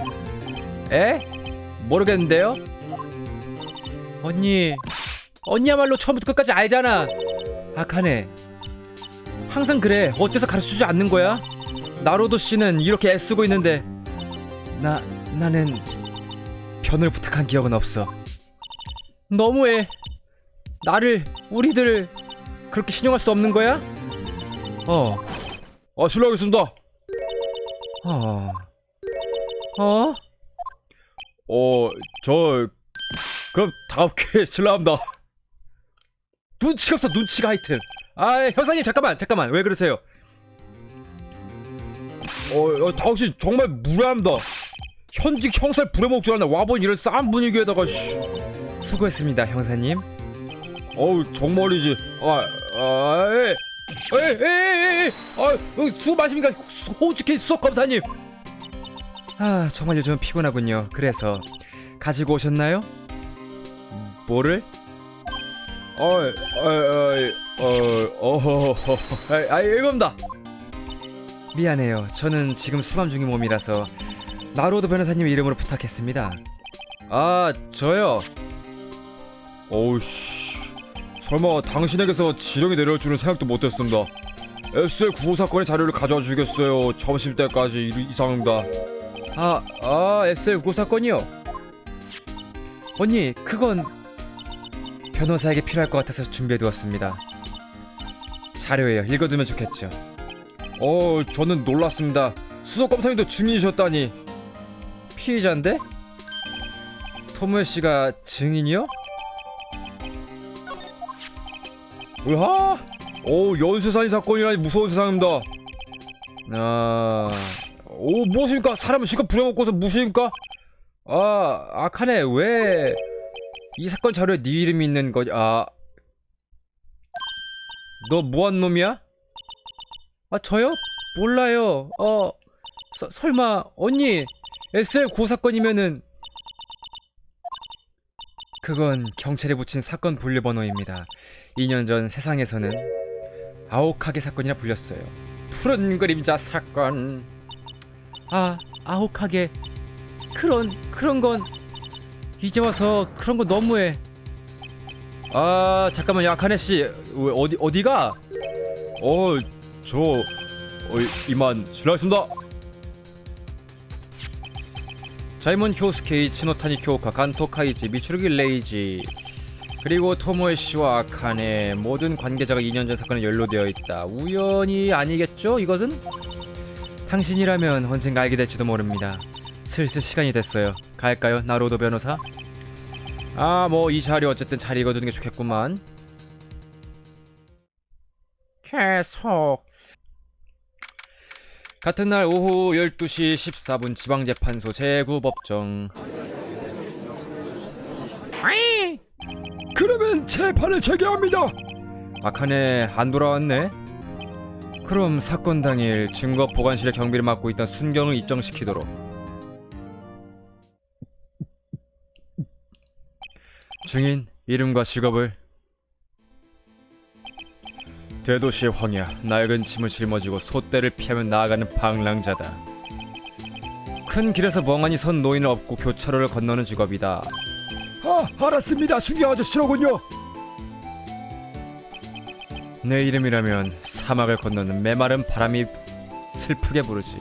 Speaker 1: 에? 모르겠는데요? 언니야말로 처음부터 끝까지 알잖아. 아카네, 항상 그래. 어째서 가르쳐주지 않는 거야? 나로도 씨는 이렇게 애쓰고 있는데 나는 변호를 부탁한 기억은 없어. 너무해. 우리들을 그렇게 신용할 수 없는 거야?
Speaker 2: 실례하겠습니다.
Speaker 1: 그럼 다음 기회에 실례합니다. 눈치가 없어, 눈치가 하여튼. 형사님 잠깐만. 왜 그러세요?
Speaker 2: 당신 정말 무례합니다. 현직 형사를 부려먹을 줄 아나 와본 이런 싼 분위기에다가.
Speaker 1: 수고했습니다, 형사님.
Speaker 2: 정말이지.
Speaker 1: 술 마십니까? 호흡기 수석 검사님. 정말 요즘은 피곤하군요. 그래서 가지고 오셨나요? 뭐를? 이겁니다. 미안해요. 저는 지금 수감 중인 몸이라서 나로드 변호사님 이름으로 부탁했습니다. 저요?
Speaker 2: 설마 당신에게서 지령이 내려올 줄은 생각도 못했습니다. SL95 사건의 자료를 가져와 주겠어요. 점심때까지 이상입니다.
Speaker 1: SL95 사건이요? 언니, 그건 변호사에게 필요할 것 같아서 준비해두었습니다. 자료예요. 읽어두면 좋겠죠.
Speaker 2: 저는 놀랐습니다. 수석검사님도 증인이셨다니.
Speaker 1: 피의자인데? 토모에 씨가 증인이요?
Speaker 2: 연쇄살인 사건이라니 무서운 세상입니다. 무엇입니까? 사람을 실컷 부려먹고서 무엇입니까?
Speaker 1: 아카네, 왜 이 사건 자료에 네 이름이 있는 거지? 너 뭐한 놈이야? 저요? 몰라요. 설마 언니 SL95 사건이면은. 그건 경찰에 붙인 사건 분류번호입니다. 2년 전 세상에서는 아오카게 사건이라 불렸어요. 푸른 그림자 사건. 아오카게. 그런 건 이제 와서 그런 거 너무해. 잠깐만, 아카네 씨, 어디가?
Speaker 2: 이만 실례하겠습니다.
Speaker 1: 자이몬 효스케이, 치노타니 교카, 간토 카이지, 미츠루기 레이지, 그리고 토모에 씨와 아카네 모든 관계자가 2년 전 사건에 연루되어 있다. 우연이 아니겠죠? 이것은? 당신이라면 언젠가 알게 될지도 모릅니다. 슬슬 시간이 됐어요. 갈까요, 나로도 변호사? 이 자료 어쨌든 잘 읽어두는 게 좋겠구만. 계속. 같은 날 오후 12시 14분 지방재판소 제9법정.
Speaker 2: 그러면 재판을 재개합니다.
Speaker 1: 아카네 안 돌아왔네. 그럼 사건 당일 증거 보관실의 경비를 맡고 있던 순경을 입정시키도록. 증인 이름과 직업을. 대도시의 황야, 낡은 침을 짊어지고 소떼를 피하며 나아가는 방랑자다. 큰 길에서 멍하니 선 노인을 업고 교차로를 건너는 직업이다.
Speaker 2: 알았습니다. 순경 아저씨로군요.
Speaker 1: 내 이름이라면 사막을 건너는 메마른 바람이 슬프게 부르지.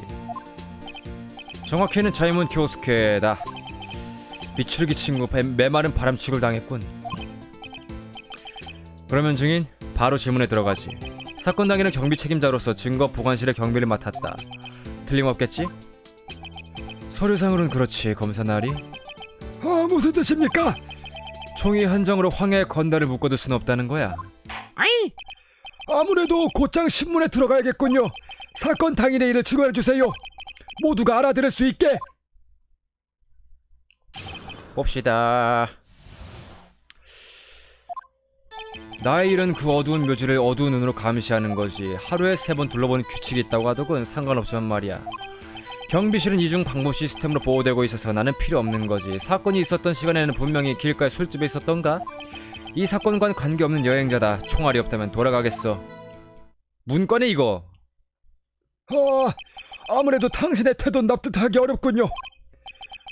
Speaker 1: 정확히는 자이문 교스케다. 미추르기 친구 메마른 바람취급을 당했군. 그러면 증인 바로 질문에 들어가지. 사건 당일은 경비 책임자로서 증거 보관실의 경비를 맡았다. 틀림없겠지? 서류상으로는 그렇지. 검사 날이.
Speaker 2: 무슨 뜻입니까?
Speaker 1: 총이 한정으로 황야의 건달을 묶어둘 수는 없다는 거야.
Speaker 2: 아무래도 곧장 신문에 들어가야겠군요. 사건 당일의 일을 증언해 주세요. 모두가 알아들을 수 있게.
Speaker 1: 봅시다. 나의 일은 그 어두운 묘지를 어두운 눈으로 감시하는 거지. 하루에 3번 둘러보는 규칙이 있다고 하더군. 상관없지만 말이야. 경비실은 이중 방범 시스템으로 보호되고 있어서 나는 필요 없는 거지. 사건이 있었던 시간에는 분명히 길가에 술집에 있었던가? 이 사건과는 관계없는 여행자다. 총알이 없다면 돌아가겠어. 문과네 이거.
Speaker 2: 아무래도 당신의 태도는 납득하기 어렵군요.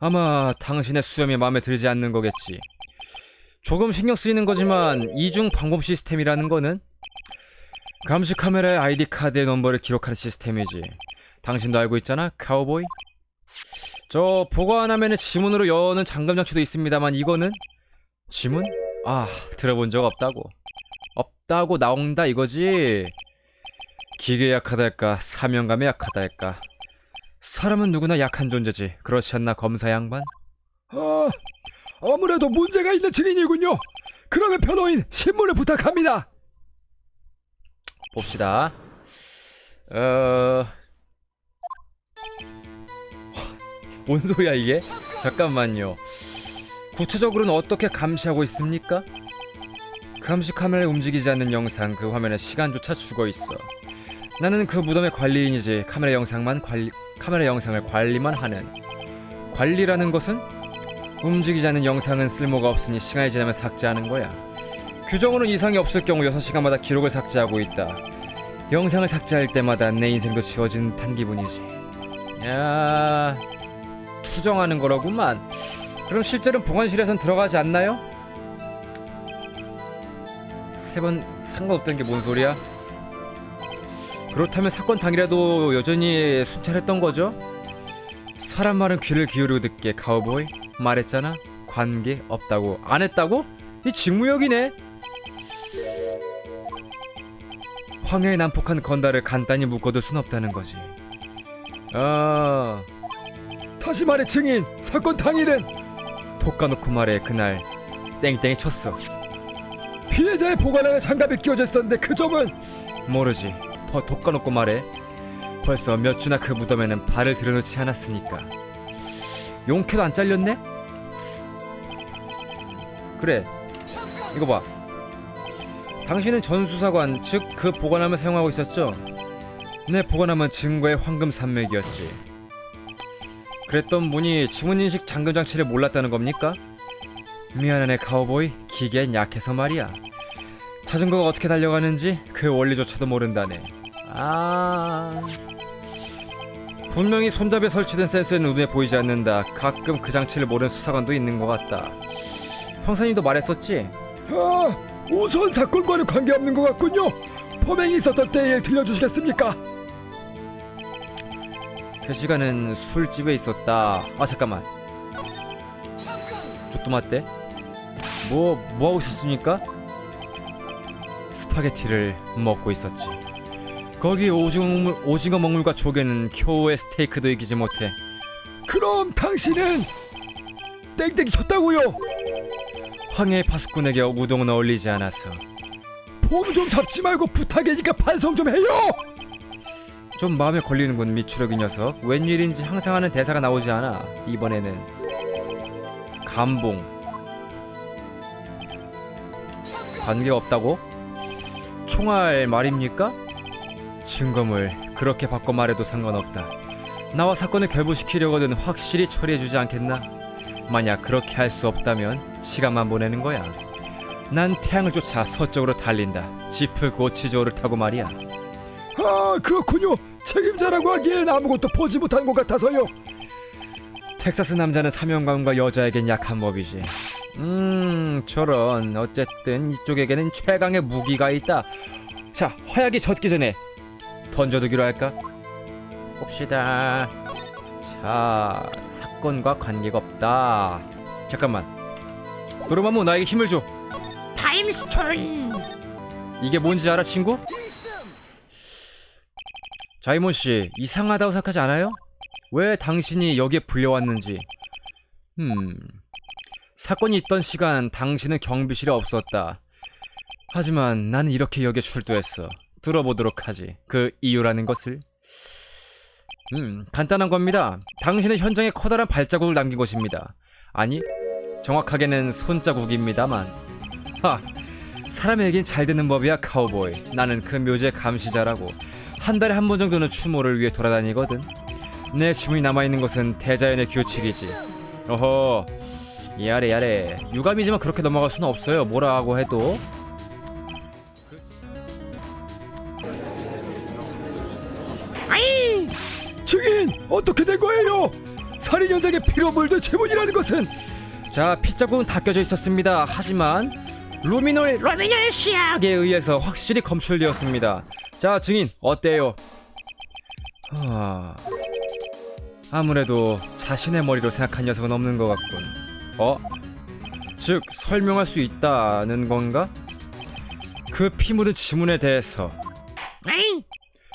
Speaker 1: 아마 당신의 수염이 마음에 들지 않는 거겠지. 조금 신경 쓰이는 거지만 이중 방범 시스템이라는 거는 감시 카메라에 아이디 카드의 넘버를 기록하는 시스템이지. 당신도 알고 있잖아, 카우보이? 저 보관하면은 지문으로 여는 잠금 장치도 있습니다만 이거는 지문? 들어본 적 없다고 나온다 이거지. 기계에 약하달까 사명감에 약하달까. 사람은 누구나 약한 존재지. 그렇지 않나 검사 양반?
Speaker 2: 아무래도 문제가 있는 증인이군요. 그러면 변호인 신문을 부탁합니다.
Speaker 1: 봅시다. 뭔 소리야 이게? 잠깐만요. 구체적으로는 어떻게 감시하고 있습니까? 감시 카메라에 움직이지 않는 영상, 그 화면에 시간조차 죽어있어. 나는 그 무덤의 관리인이지. 카메라 영상을 관리만 하는. 관리라는 것은 움직이지 않는 영상은 쓸모가 없으니 시간이 지나면 삭제하는 거야. 규정으로는 이상이 없을 경우 6시간마다 기록을 삭제하고 있다. 영상을 삭제할 때마다 내 인생도 지워지는 듯한 기분이지. 야, 투정하는 거라구만. 그럼 실제로는 보관실에선 들어가지 않나요? 3번 상관없다는 게 뭔 소리야? 그렇다면 사건 당일에도 여전히 순찰했던 거죠? 사람 말은 귀를 기울이고 듣게. 카우보이 말했잖아. 관계 없다고. 안 했다고? 이 직무역이네. 황야에 난폭한 건달을 간단히 묶어둘 순 없다는 거지.
Speaker 2: 다시 말해 증인, 사건 당일은
Speaker 1: 톡 까놓고 말해. 그날 땡땡이 쳤어.
Speaker 2: 피해자의 보관함에 장갑이 끼워져 있었는데 그 점은
Speaker 1: 모르지. 더 톡 까놓고 말해. 벌써 몇 주나 그 무덤에는 발을 들여놓지 않았으니까. 용케도 안 잘렸네? 그래, 이거 봐. 당신은 전수사관, 즉 그 보관함을 사용하고 있었죠? 내 보관함은 증거의 황금 산맥이었지. 그랬던 분이 지문인식 잠금장치를 몰랐다는 겁니까? 미안하네 카우보이. 기계엔 약해서 말이야. 자전거가 어떻게 달려가는지 그 원리조차도 모른다네. 분명히 손잡이에 설치된 센서는 눈에 보이지 않는다. 가끔 그 장치를 모르는 수사관도 있는 것 같다. 형사님도 말했었지?
Speaker 2: 우선 사건과는 관계없는 것 같군요. 범행이 있었던 때의 일 들려주시겠습니까?
Speaker 1: 그 시간은 술집에 있었다. 잠깐만. 조또맞대? 뭐 하고 있었습니까? 스파게티를 먹고 있었지. 거기 오징어 먹물과 조개는 겨우의 스테이크도 이기지 못해.
Speaker 2: 그럼 당신은 땡땡이 쳤다고요?
Speaker 1: 황해의 파수꾼에게 우동은 어울리지 않아서.
Speaker 2: 폼 좀 잡지 말고 부탁이니까 반성 좀 해요.
Speaker 1: 좀 마음에 걸리는군 미추럭이 녀석. 웬일인지 항상 하는 대사가 나오지 않아. 이번에는 감봉. 관계가 없다고? 총알 말입니까? 증거물 그렇게 바꿔 말해도 상관없다. 나와 사건을 결부시키려거든 확실히 처리해주지 않겠나? 만약 그렇게 할 수 없다면 시간만 보내는 거야. 난 태양을 쫓아 서쪽으로 달린다. 지프 고치조를 타고 말이야.
Speaker 2: 아, 그렇군요. 책임자라고 하기엔 아무것도 보지 못한 것 같아서요.
Speaker 1: 텍사스 남자는 사명감과 여자에겐 약한 법이지. 저런. 어쨌든 이쪽에게는 최강의 무기가 있다. 자, 화약이 젖기 전에 던져두기로 할까? 봅시다. 자, 사건과 관계가 없다. 잠깐만. 도로마무, 나에게 힘을 줘.
Speaker 3: 타임스톤.
Speaker 1: 이게 뭔지 알아, 친구? 자이몬 씨, 이상하다고 생각하지 않아요? 왜 당신이 여기에 불려왔는지. 사건이 있던 시간 당신은 경비실에 없었다. 하지만 나는 이렇게 여기에 출두했어. 들어보도록 하지. 그 이유라는 것을. 간단한 겁니다. 당신은 현장에 커다란 발자국을 남긴 것입니다. 아니, 정확하게는 손자국입니다만. 사람에겐 잘 되는 법이야, 카우보이. 나는 그 묘지의 감시자라고. 한 달에 한 번 정도는 추모를 위해 돌아다니거든. 내 지문이 남아있는 것은 대자연의 규칙이지. 어허, 야래. 유감이지만 그렇게 넘어갈 수는 없어요. 뭐라고 해도.
Speaker 3: 아이,
Speaker 2: 증인, 어떻게 된 거예요? 살인 현장에 피로 물든 지문이라는 것은.
Speaker 1: 자, 핏자국은 다 껴져 있었습니다. 하지만 루미놀
Speaker 3: 시약.
Speaker 1: 에 의해서 확실히 검출되었습니다. 자, 증인 어때요? 아무래도 자신의 머리로 생각한 녀석은 없는 것 같군. 즉 설명할 수 있다는 건가? 그 피 묻은 지문에 대해서.
Speaker 3: 아이,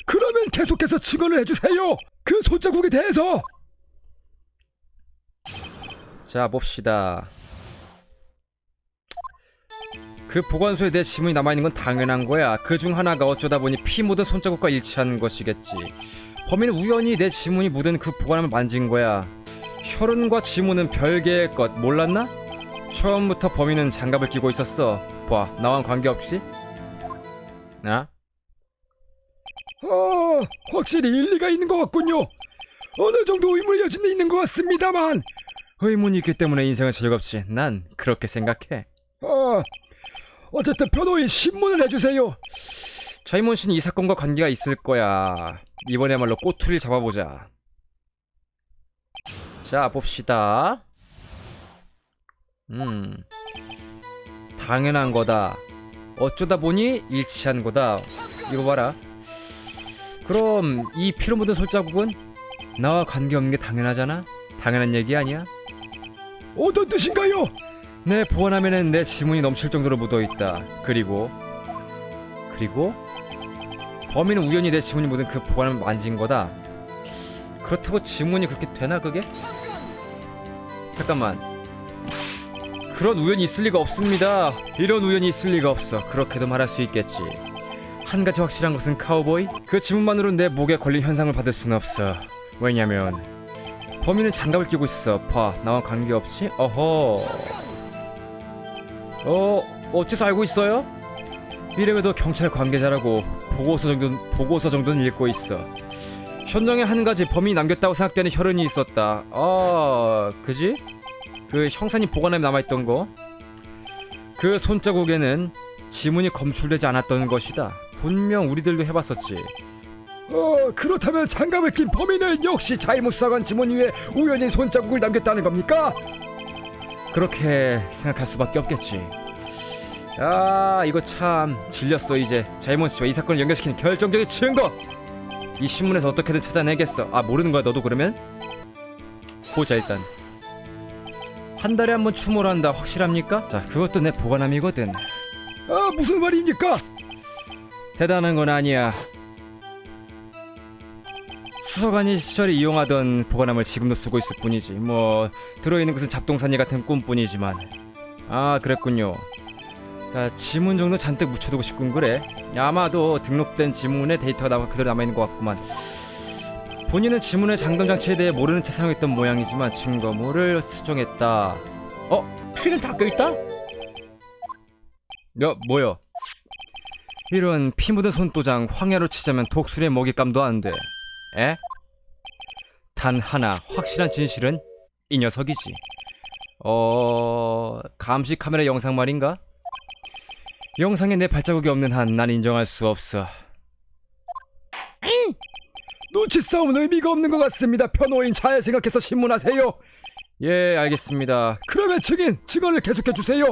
Speaker 2: 그러면 계속해서 증언을 해주세요. 그 손자국에 대해서.
Speaker 1: 자, 봅시다. 그 보관소에 내 지문이 남아있는 건 당연한 거야. 그 중 하나가 어쩌다 보니 피 묻은 손자국과 일치하는 것이겠지. 범인은 우연히 내 지문이 묻은 그 보관함을 만진 거야. 혈흔과 지문은 별개의 것 몰랐나? 처음부터 범인은 장갑을 끼고 있었어. 봐, 나와는 관계없지?
Speaker 2: 확실히 일리가 있는 것 같군요. 어느 정도 의문의 여지는 있는 것 같습니다만.
Speaker 1: 의문이 있기 때문에 인생은 즐겁지. 난 그렇게 생각해.
Speaker 2: 어쨌든 변호인 신문을 해주세요.
Speaker 1: 자이몬 씨는 이 사건과 관계가 있을 거야. 이번에야말로 꼬투리를 잡아보자. 자, 봅시다. 당연한 거다. 어쩌다 보니 일치한 거다. 이거 봐라. 그럼 이 피로 묻은 솔자국은 나와 관계없는 게 당연하잖아? 당연한 얘기 아니야?
Speaker 2: 어떤 뜻인가요?
Speaker 1: 내 보관함에는 내 지문이 넘칠 정도로 묻어있다. 그리고 범인은 우연히 내 지문이 묻은 그 보관함을 만진 거다. 그렇다고 지문이 그렇게 되나 그게? 잠깐만. 그런 우연이 있을 리가 없습니다. 이런 우연이 있을 리가 없어. 그렇게도 말할 수 있겠지. 한 가지 확실한 것은 카우보이, 그 지문만으로는 내 목에 걸린 현상을 받을 수는 없어. 왜냐면 범인은 장갑을 끼고 있어. 봐, 나와 관계없지? 어째서 알고 있어요? 이래봬도 경찰 관계자라고 보고서 정도는 읽고 있어. 현장에 한 가지 범인이 남겼다고 생각되는 혈흔이 있었다. 그지? 그 형사님 보관함에 남아있던 거. 그 손자국에는 지문이 검출되지 않았던 것이다. 분명 우리들도 해봤었지.
Speaker 2: 그렇다면 장갑을 낀 범인은 역시 자이무 수사관 지문 위에 우연히 손자국을 남겼다는 겁니까?
Speaker 1: 그렇게 생각할 수밖에 없겠지. 이거 참 질렸어. 이제 자이몬 씨와 이 사건을 연결시키는 결정적인 증거, 이 신문에서 어떻게든 찾아내겠어. 모르는 거야 너도? 그러면 보자. 일단 한 달에 한 번 추모를 한다. 확실합니까? 자, 그것도 내 보관함이거든.
Speaker 2: 무슨 말입니까?
Speaker 1: 대단한 건 아니야. 수사관이 시절에 이용하던 보관함을 지금도 쓰고 있을 뿐이지. 뭐 들어있는 것은 잡동사니 같은 꿈뿐이지만. 그랬군요. 자, 지문 정도 잔뜩 묻혀두고 싶군. 그래. 아마도 등록된 지문에 데이터가 그대로 남아있는 것 같구만. 본인은 지문의 잠금 장치에 대해 모르는 채 사용했던 모양이지만 증거물을 수정했다.
Speaker 3: 피는 다 껴있다?
Speaker 1: 야, 뭐야? 이런 피 묻은 손도장 황야로 치자면 독수리의 먹잇감도 안 돼. 에? 단 하나 확실한 진실은 이 녀석이지. 감시 카메라 영상 말인가? 영상에 내 발자국이 없는 한 난 인정할 수 없어.
Speaker 2: 눈치 싸움은 의미가 없는 것 같습니다. 변호인 잘 생각해서 신문하세요.
Speaker 1: 예, 알겠습니다.
Speaker 2: 그러면 증언을 계속해 주세요.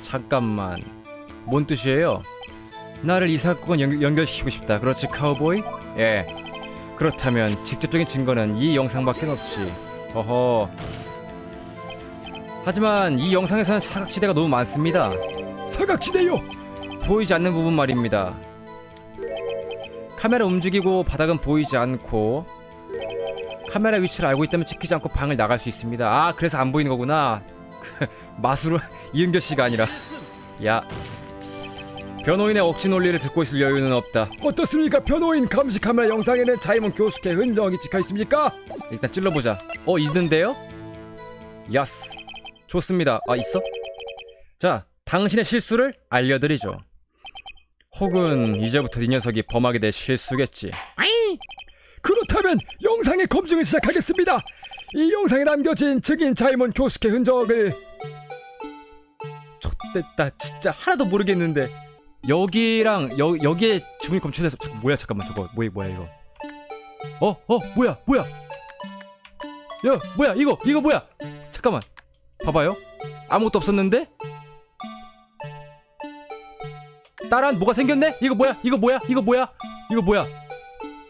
Speaker 1: 잠깐만. 뭔 뜻이에요? 나를 이 사건 연결시키고 싶다. 그렇지, 카우보이? 예. 그렇다면 직접적인 증거는 이 영상밖에 없지. 어허. 하지만 이 영상에서는 사각지대가 너무 많습니다.
Speaker 2: 사각지대요.
Speaker 1: 보이지 않는 부분 말입니다. 카메라 움직이고 바닥은 보이지 않고 카메라 위치를 알고 있다면 찍히지 않고 방을 나갈 수 있습니다. 아, 그래서 안 보이는 거구나. 마수로 이은결 씨가 아니라. 야, 변호인의 억지 논리를 듣고 있을 여유는 없다.
Speaker 2: 어떻습니까? 변호인 감시 카메라 영상에는 자이몬 교수의 흔적이 찍혀 있습니까?
Speaker 1: 일단 찔러보자. 있는데요? 야스. 좋습니다. 아, 있어? 자, 당신의 실수를 알려드리죠. 혹은 이제부터 이 녀석이 범하게 될 실수겠지.
Speaker 2: 그렇다면 영상의 검증을 시작하겠습니다. 이 영상에 남겨진 증인 자이몬 교수의 흔적을.
Speaker 1: X됐다. 진짜 하나도 모르겠는데. 여기랑 여기에 주문이 검출돼서 뭐야? 잠깐만, 저거 뭐야 이거? 뭐야? 야, 뭐야 이거 뭐야? 잠깐만, 봐봐요. 아무것도 없었는데? 따란 뭐가 생겼네? 이거 뭐야?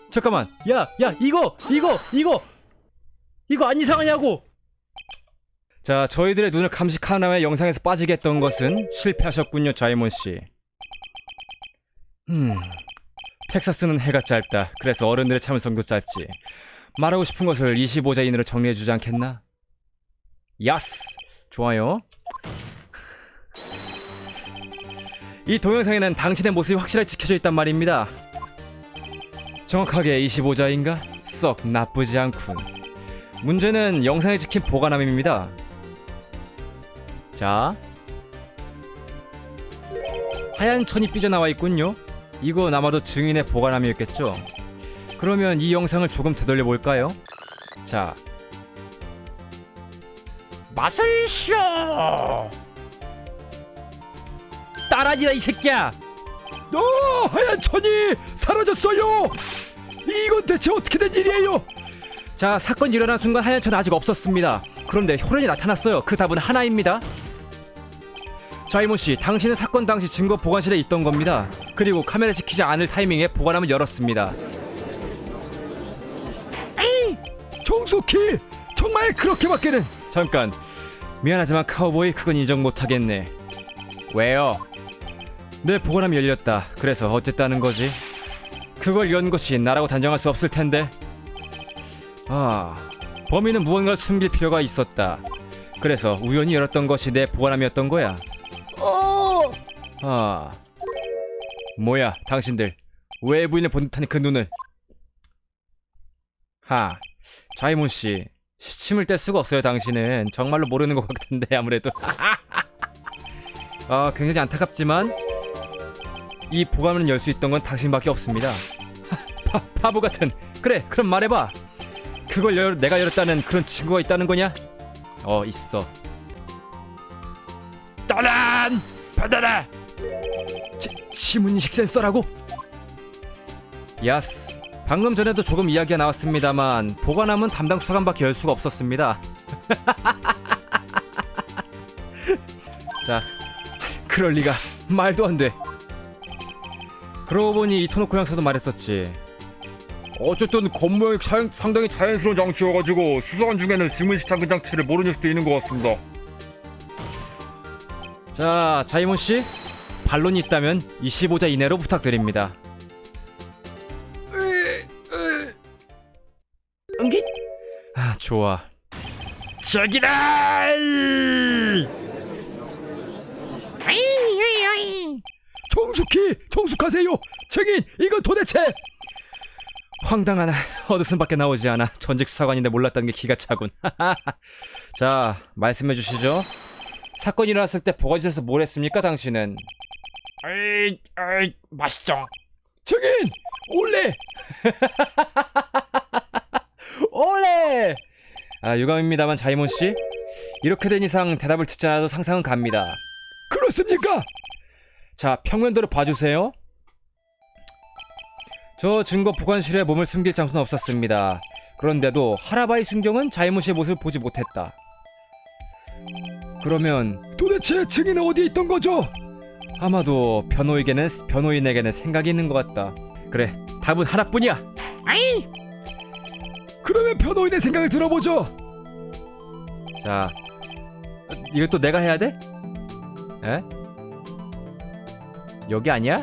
Speaker 1: 잠깐만, 야, 이거 안 이상하냐고? 자, 저희들의 눈을 감시 카메라의 영상에서 빠지게 했던 것은 실패하셨군요, 자이몬 씨. 텍사스는 해가 짧다. 그래서 어른들의 참을성도 짧지. 말하고 싶은 것을 25자 이내로 정리해주지 않겠나? 야스! 좋아요. 이 동영상에는 당신의 모습이 확실하게 찍혀져 있단 말입니다. 정확하게 25자인가? 썩 나쁘지 않군. 문제는 영상에 찍힌 보관함입니다. 자, 하얀 천이 삐져나와 있군요. 이건 아마도 증인의 보관함이었겠죠. 그러면 이 영상을 조금 되돌려 볼까요? 자, 맛을 쉬어! 따라지다 이 새끼야!
Speaker 2: 하얀 천이 사라졌어요. 이건 대체 어떻게 된 일이에요?
Speaker 1: 자, 사건이 일어난 순간 하얀 천은 아직 없었습니다. 그런데 혈흔이 나타났어요. 그 답은 하나입니다. 자이몬 씨, 당신은 사건 당시 증거 보관실에 있던 겁니다. 그리고 카메라 지키지 않을 타이밍에 보관함을 열었습니다.
Speaker 2: 정숙히 정말 그렇게밖에는.
Speaker 1: 잠깐, 미안하지만 카우보이, 그건 인정 못하겠네. 왜요? 내 보관함이 열렸다. 그래서 어쨌다는 거지? 그걸 연 것이 나라고 단정할 수 없을 텐데. 범인은 무언가를 숨길 필요가 있었다. 그래서 우연히 열었던 것이 내 보관함이었던 거야. 뭐야, 당신들 외부인을 본 듯한 그 눈을. 자이몬 씨, 시침을 뗄 수가 없어요. 당신은 정말로 모르는 것 같은데 아무래도. 굉장히 안타깝지만 이 보관함을 열 수 있던 건 당신밖에 없습니다. 바보 같은. 그래, 그럼 말해봐. 그걸 내가 열었다는 그런 증거가 있다는 거냐? 있어. 따란! 받아라!
Speaker 2: 지문인식 센서라고?
Speaker 1: 야스. 방금 전에도 조금 이야기가 나왔습니다만 보관함은 담당 수사관밖에 열 수가 없었습니다. 자,
Speaker 2: 그럴 리가.
Speaker 1: 말도 안 돼. 그러고 보니 이토노코 형사도 말했었지.
Speaker 2: 어쨌든 겉모양이 상당히 자연스러운 장치여가지고 수사관 중에는 지문인식 잠금 장치를 모르는 수도 있는 것 같습니다.
Speaker 1: 자, 자이몬 씨, 반론이 있다면 25자 이내로 부탁드립니다.
Speaker 3: 응깃?
Speaker 1: 좋아.
Speaker 2: 저기다! 정숙하세요. 증인, 이건 도대체.
Speaker 1: 황당한 헛웃음밖에 나오지 않아. 전직 수사관인데 몰랐다는 게 기가 차군. 자, 말씀해 주시죠. 사건이 일어났을 때 보관실에서 뭘 했습니까, 당신은?
Speaker 3: 에이, 맛있죠.
Speaker 2: 증인 올레.
Speaker 1: 올레! 아, 유감입니다만 자이몬 씨, 이렇게 된 이상 대답을 듣지 않아도 상상은 갑니다.
Speaker 2: 그렇습니까?
Speaker 1: 자, 평면도로 봐주세요. 저 증거 보관실에 몸을 숨길 장소는 없었습니다. 그런데도 하라바이 순경은 자이몬 씨의 모습을 보지 못했다. 그러면
Speaker 2: 도대체 증인은 어디에 있던 거죠?
Speaker 1: 아마도 변호인에게는 생각이 있는 것 같다. 그래, 답은 하나뿐이야.
Speaker 3: 아이,
Speaker 2: 그러면 변호인의 생각을 들어보죠.
Speaker 1: 자, 이것도 내가 해야 돼? 에? 여기 아니야?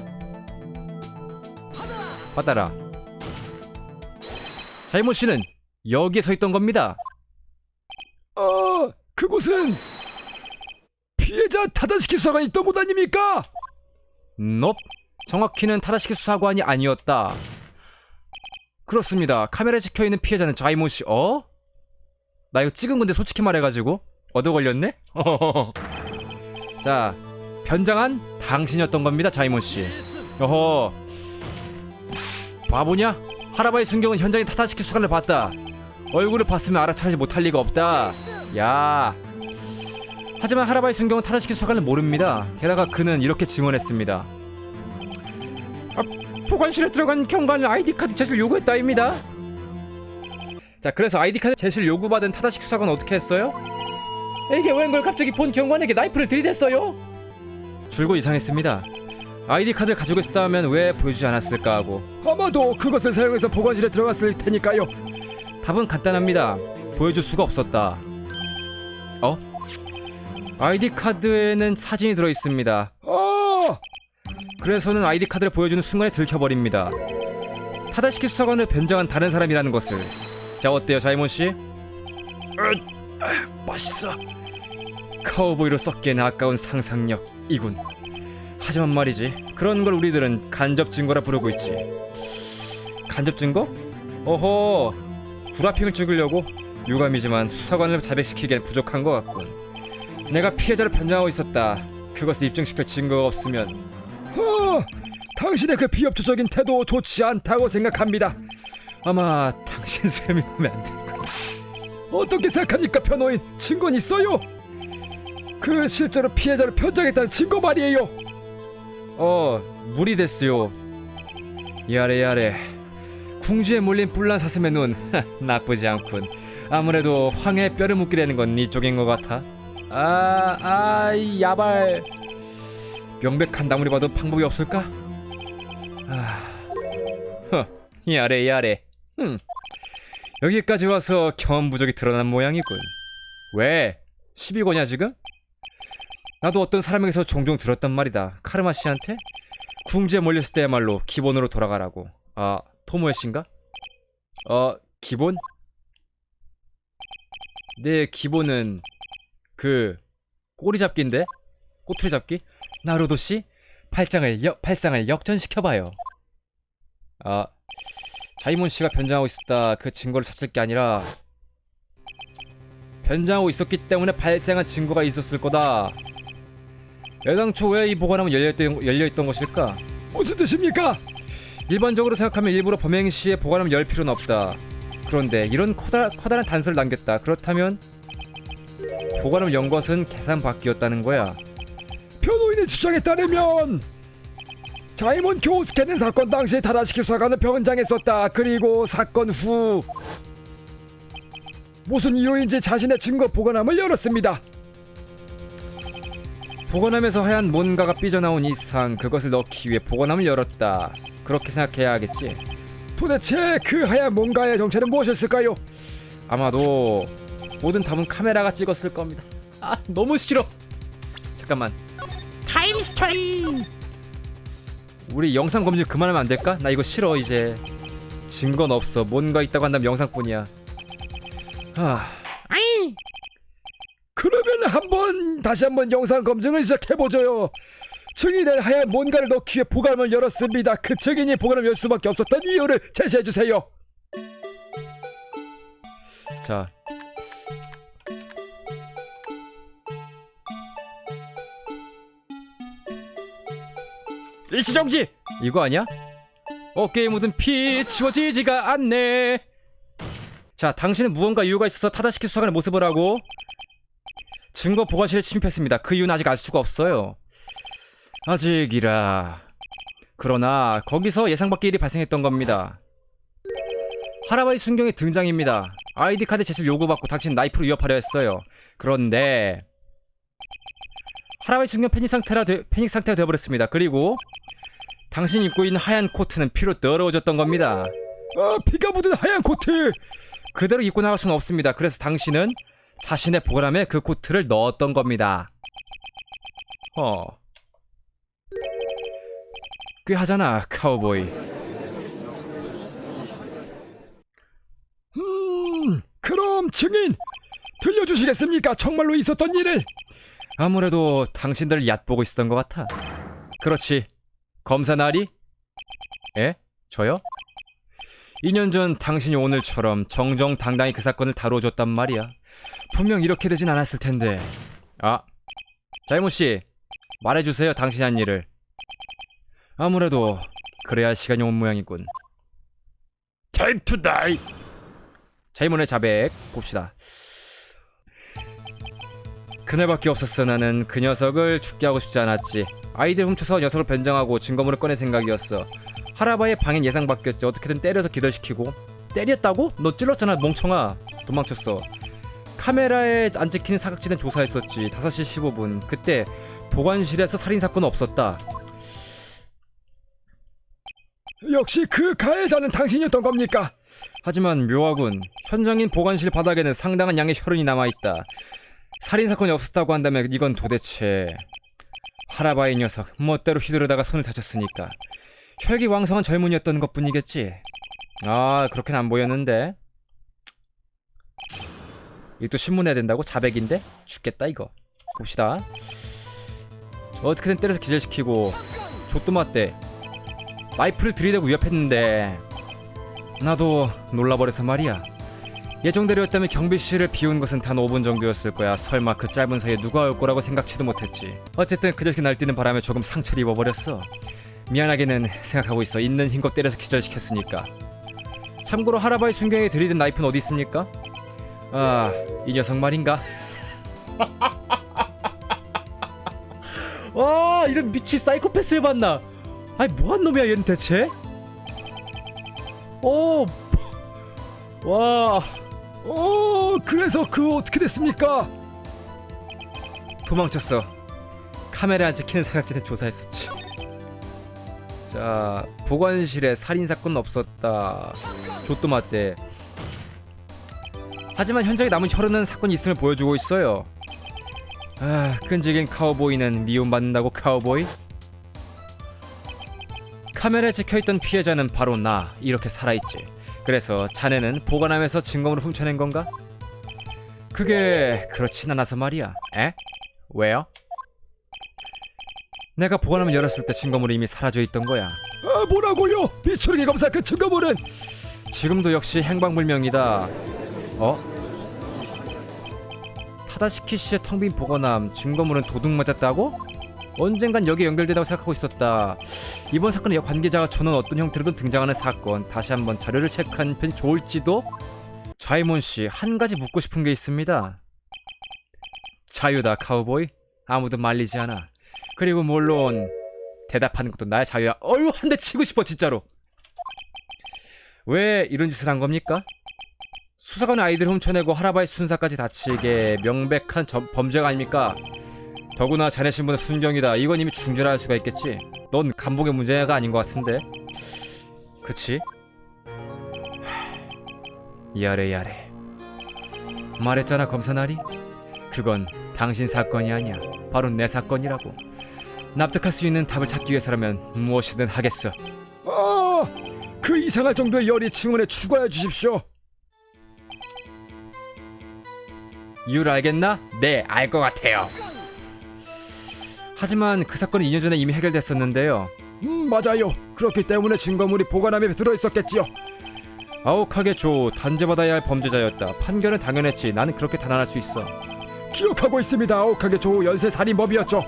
Speaker 1: 받아라. 자이몬 씨는 여기에 서 있던 겁니다.
Speaker 2: 그곳은 피해자 타다시키 수사관이 있던 곳 아닙니까?
Speaker 1: 넵. 정확히는 타다시키 수사관이 아니었다. 그렇습니다. 카메라에 찍혀있는 피해자는 자이몬 씨. 나 이거 찍은 건데 솔직히 말해가지고 얻어 걸렸네? 자, 변장한 당신이었던 겁니다, 자이몬 씨. 어허, 바보냐? 하라바이 순경은 현장에 타다시키 수사관을 봤다. 얼굴을 봤으면 알아차리지 못할 리가 없다. 야. 하지만 하라바이 순경은 타다시키 수사관을 모릅니다. 게다가 그는 이렇게 증언했습니다. 보관실에 들어간 경관은 아이디카드 제시를 요구했다입니다. 자, 그래서 아이디카드 제시를 요구받은 타다시키 수사관은 어떻게 했어요? 이게 웬걸 갑자기 본 경관에게 나이프를 들이댔어요? 줄곧 이상했습니다. 아이디카드를 가지고 있었다면 왜 보여주지 않았을까 하고.
Speaker 2: 아마도 그것을 사용해서 보관실에 들어갔을 테니까요.
Speaker 1: 답은 간단합니다. 보여줄 수가 없었다. 아이디카드에는 사진이 들어있습니다. 그래서는 아이디카드를 보여주는 순간에 들켜버립니다. 타다시키 수사관을 변장한 다른 사람이라는 것을. 자, 어때요, 자이몬씨?
Speaker 2: 맛있어.
Speaker 1: 카우보이로 썩기에는 아까운 상상력이군. 하지만 말이지, 그런 걸 우리들은 간접 증거라 부르고 있지. 간접 증거? 어허, 구라핑을 찍으려고? 유감이지만 수사관을 자백시키기엔 부족한 것 같군. 내가 피해자를 변장하고 있었다. 그것을 입증시킬 증거가 없으면.
Speaker 2: 당신의 그 비협조적인 태도 좋지 않다고 생각합니다.
Speaker 1: 아마 당신 셈이 보면 안 될 거지.
Speaker 2: 어떻게 생각합니까, 변호인? 증거는 있어요? 그 실제로 피해자를 변장했다는 증거 말이에요.
Speaker 1: 무리 됐어요. 야래 궁지에 몰린 뿔난 사슴의 눈. 나쁘지 않군. 아무래도 황해에 뼈를 묻게 되는 건 이쪽인 것 같아. 야발. 명백한 나무리 봐도 방법이 없을까? 야래. 여기까지 와서 경험 부족이 드러난 모양이군. 왜? 시비 거냐 지금? 나도 어떤 사람에게서 종종 들었단 말이다. 카르마 씨한테? 궁지에 몰렸을 때야말로 기본으로 돌아가라고. 토모에 씨인가? 기본? 내 기본은 그 꼬리 잡기인데? 꼬투리 잡기? 나루도 씨? 팔상을 역전시켜봐요. 자이몬 씨가 변장하고 있었다. 그 증거를 찾을 게 아니라 변장하고 있었기 때문에 발생한 증거가 있었을 거다. 애당초 왜 이 보관함은 열려있던 것일까?
Speaker 2: 무슨 뜻입니까?
Speaker 1: 일반적으로 생각하면 일부러 범행 시에 보관함을 열 필요는 없다. 그런데 이런 커다란 단서를 남겼다. 그렇다면 보관함을 연 것은 계산 밖이었다는 거야.
Speaker 2: 변호인의 주장에 따르면 자이몬 교우스케는 사건 당시 타다시키 수사관을 변장했었다. 그리고 사건 후 무슨 이유인지 자신의 증거 보관함을 열었습니다.
Speaker 1: 보관함에서 하얀 뭔가가 삐져나온 이상 그것을 넣기 위해 보관함을 열었다. 그렇게 생각해야 하겠지.
Speaker 2: 도대체 그 하얀 뭔가의 정체는 무엇이었을까요?
Speaker 1: 아마도 모든 답은 카메라가 찍었을 겁니다. 너무 싫어. 잠깐만,
Speaker 3: 타임스타임.
Speaker 1: 우리 영상 검증 그만하면 안 될까? 나 이거 싫어. 이제 증거는 없어. 뭔가 있다고 한다면 영상뿐이야.
Speaker 3: 아이,
Speaker 2: 그러면 다시 한번 영상 검증을 시작해보죠요. 증인은 하얀 뭔가를 넣기 위해 보관함을 열었습니다. 그 증인이 보관함을 열 수밖에 없었던 이유를 제시해주세요.
Speaker 1: 자, 일시정지! 이거 아니야? 어깨에 묻은 피 치워지지가 않네. 자, 당신은 무언가 이유가 있어서 타다시키 수사관의 모습을 하고 증거 보관실에 침입했습니다. 그 이유는 아직 알 수가 없어요. 아직이라. 그러나 거기서 예상 밖의 일이 발생했던 겁니다. 하라바이 순경의 등장입니다. 아이디 카드 제출 요구받고 당신 나이프로 위협하려 했어요. 그런데 하라바이 순경 패닉 상태가 되어버렸습니다. 그리고 당신이 입고 있는 하얀 코트는 피로 더러워졌던 겁니다.
Speaker 2: 피가 묻은 하얀 코트.
Speaker 1: 그대로 입고 나갈 수는 없습니다. 그래서 당신은 자신의 보관함에 그 코트를 넣었던 겁니다. 꽤 하잖아, 카우보이.
Speaker 2: 그럼 증인 들려주시겠습니까? 정말로 있었던 일을.
Speaker 1: 아무래도 당신들 얕보고 있었던 것 같아. 그렇지. 검사 나리? 에? 저요? 2년 전 당신이 오늘처럼 정정당당히 그 사건을 다루어줬단 말이야. 분명 이렇게 되진 않았을 텐데. 자이모씨, 말해주세요, 당신이 한 일을. 아무래도 그래야 할 시간이 온 모양이군.
Speaker 2: Time to die.
Speaker 1: 자이몬의 자백 봅시다. 그날밖에 없었어. 나는 그 녀석을 죽게 하고 싶지 않았지. 아이들 훔쳐서 녀석을 변장하고 증거물을 꺼낼 생각이었어. 하라바의 방엔 예상 바뀌었지. 어떻게든 때려서 기절시키고. 때렸다고? 너 찔렀잖아, 멍청아. 도망쳤어. 카메라에 안 찍히는 사각지대는 조사했었지. 5시 15분 그때 보관실에서 살인사건은 없었다.
Speaker 2: 역시 그 가해자는 당신이었던 겁니까?
Speaker 1: 하지만 묘하군. 현장인 보관실 바닥에는 상당한 양의 혈흔이 남아있다. 살인사건이 없었다고 한다면 이건 도대체... 하라바이 녀석 멋대로 휘두르다가 손을 다쳤으니까 혈기왕성한 젊은이였던 것뿐이겠지. 그렇게는 안 보였는데. 이거 또 신문해야 된다고? 자백인데? 죽겠다 이거. 봅시다. 어떻게든 때려서 기절시키고 좆도맞대 나이프를 들이대고 위협했는데 나도 놀라버려서 말이야. 예정대로였다면 경비실을 비운 것은 단 5분 정도였을 거야. 설마 그 짧은 사이에 누가 올 거라고 생각지도 못했지. 어쨌든 그 자식이 날뛰는 바람에 조금 상처를 입어버렸어. 미안하게는 생각하고 있어. 있는 힘껏 때려서 기절시켰으니까. 참고로 하라바이 순경에 들이댄 나이프는 어디 있습니까? 이 녀석 말인가? 와, 이런 미친 사이코패스를 봤나? 아니 뭐한 놈이야 얘는 대체?
Speaker 2: 그래서 어떻게 됐습니까?
Speaker 1: 도망쳤어. 카메라 안 찍히는 사각지대 조사했었지. 자, 보관실에 살인사건 없었다. 좆도맞대. 하지만 현장에 남은 혈흔은 사건이 있음을 보여주고 있어요. 끈질긴 카우보이는 미움받는다고 카우보이? 카메라에 찍혀있던 피해자는 바로 나. 이렇게 살아있지. 그래서 자네는 보관함에서 증거물을 훔쳐낸 건가? 그게 그렇진 않아서 말이야. 왜요? 내가 보관함을 열었을 때 증거물이 이미 사라져 있던 거야.
Speaker 2: 뭐라고요? 비추르기 검사 그 증거물은?
Speaker 1: 지금도 역시 행방불명이다. 타다시키 씨의 텅 빈 보관함, 증거물은 도둑 맞았다고? 언젠간 여기에 연결되다고 생각하고 있었다. 이번 사건의 관계자가 저는 어떤 형태로든 등장하는 사건. 다시 한번 자료를 체크하는 편이 좋을지도? 자이몬 씨, 한 가지 묻고 싶은 게 있습니다. 자유다, 카우보이. 아무도 말리지 않아. 그리고 물론 대답하는 것도 나의 자유야. 한 대 치고 싶어 진짜로. 왜 이런 짓을 한 겁니까? 수사관의 아이들을 훔쳐내고 하라바이 순사까지 다치게 명백한 범죄가 아닙니까? 더구나 자네 신분은 순경이다. 이건 이미 중절할 수가 있겠지. 넌 감복의 문제가 아닌 것 같은데. 그치? 야래. 말했잖아, 검사나리. 그건 당신 사건이 아니야. 바로 내 사건이라고. 납득할 수 있는 답을 찾기 위해서라면 무엇이든 하겠어.
Speaker 2: 그 이상할 정도의 열이 증언에 추가해 주십시오.
Speaker 1: 이유를 알겠나? 네, 알 것 같아요. 하지만 그 사건은 2년 전에 이미 해결됐었는데요.
Speaker 2: 맞아요. 그렇기 때문에 증거물이 보관함에 들어있었겠지요.
Speaker 1: 아오카게 조, 단죄받아야 할 범죄자였다. 판결은 당연했지. 나는 그렇게 단언할 수 있어.
Speaker 2: 기억하고 있습니다. 아오카게 조 연쇄 살인범이었죠.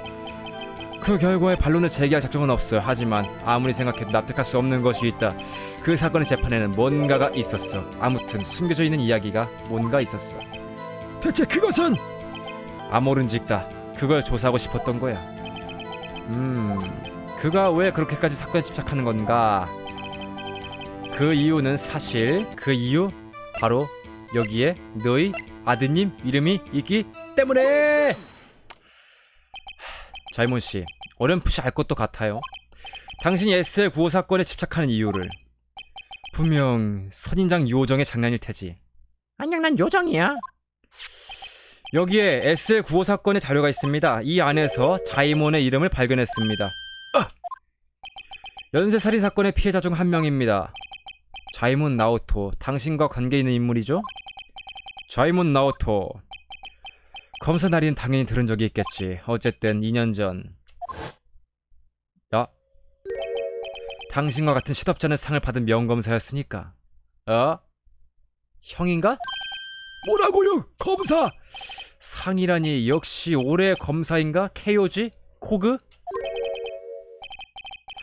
Speaker 1: 그 결과에 반론을 제기할 작정은 없어. 하지만 아무리 생각해도 납득할 수 없는 것이 있다. 그 사건의 재판에는 뭔가가 있었어. 아무튼 숨겨져 있는 이야기가 뭔가 있었어.
Speaker 2: 대체 그것은?
Speaker 1: 아모른직다. 그걸 조사하고 싶었던 거야. 그가 왜 그렇게까지 사건에 집착하는 건가? 그 이유는 사실 그 이유 바로 여기에 너희 아드님 이름이 있기 때문에. 자이몬 씨, 어렴풋이 알 것도 같아요. 당신이 SL95 사건에 집착하는 이유를. 분명 선인장 요정의 장난일 테지.
Speaker 3: 안녕, 난 요정이야.
Speaker 1: 여기에 SL95 사건의 자료가 있습니다. 이 안에서 자이몬의 이름을 발견했습니다. 연쇄살인 사건의 피해자 중 한 명입니다. 자이몬 나오토, 당신과 관계 있는 인물이죠? 자이몬 나오토. 검사 날인 당연히 들은 적이 있겠지. 어쨌든 2년 전. 당신과 같은 시덥잖은 상을 받은 명검사였으니까. 형인가?
Speaker 2: 뭐라고요? 검사!
Speaker 1: 상이라니 역시 올해 검사인가? KOG? 코그?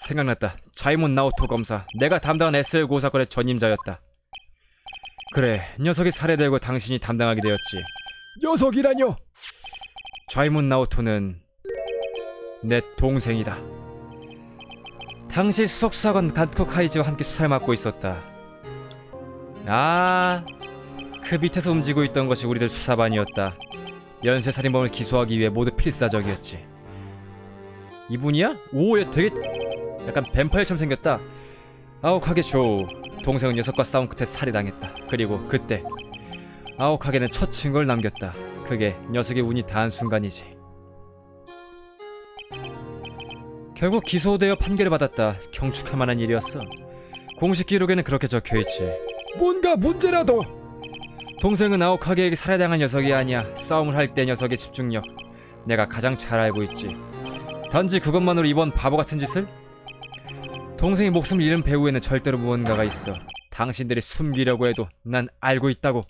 Speaker 1: 생각났다. 자이몬 나오토 검사. 내가 담당한 SL95 사건의 전임자였다. 그래, 녀석이 살해되고 당신이 담당하게 되었지.
Speaker 2: 녀석이라뇨?
Speaker 1: 자이몬 나오토는 내 동생이다. 당시 수석수사관 간코 카이지와 함께 수사를 맡고 있었다. 그 밑에서 움직이고 있던 것이 우리들 수사반이었다. 연쇄살인범을 기소하기 위해 모두 필사적이었지. 이분이야? 오, 얘 되게 약간 뱀파이어처럼 생겼다. 아오카게 조. 동생은 녀석과 싸움 끝에 살해당했다. 그리고 그때 아오카게는 첫 증거를 남겼다. 그게 녀석의 운이 닿은 순간이지. 결국 기소되어 판결을 받았다. 경축할 만한 일이었어. 공식 기록에는 그렇게 적혀있지.
Speaker 2: 뭔가 문제라도.
Speaker 1: 동생은 아오카게에게 살해당한 녀석이 아니야. 싸움을 할 때 녀석의 집중력 내가 가장 잘 알고 있지. 단지 그것만으로 이번 바보 같은 짓을? 동생이 목숨을 잃은 배후에는 절대로 무언가가 있어. 당신들이 숨기려고 해도 난 알고 있다고.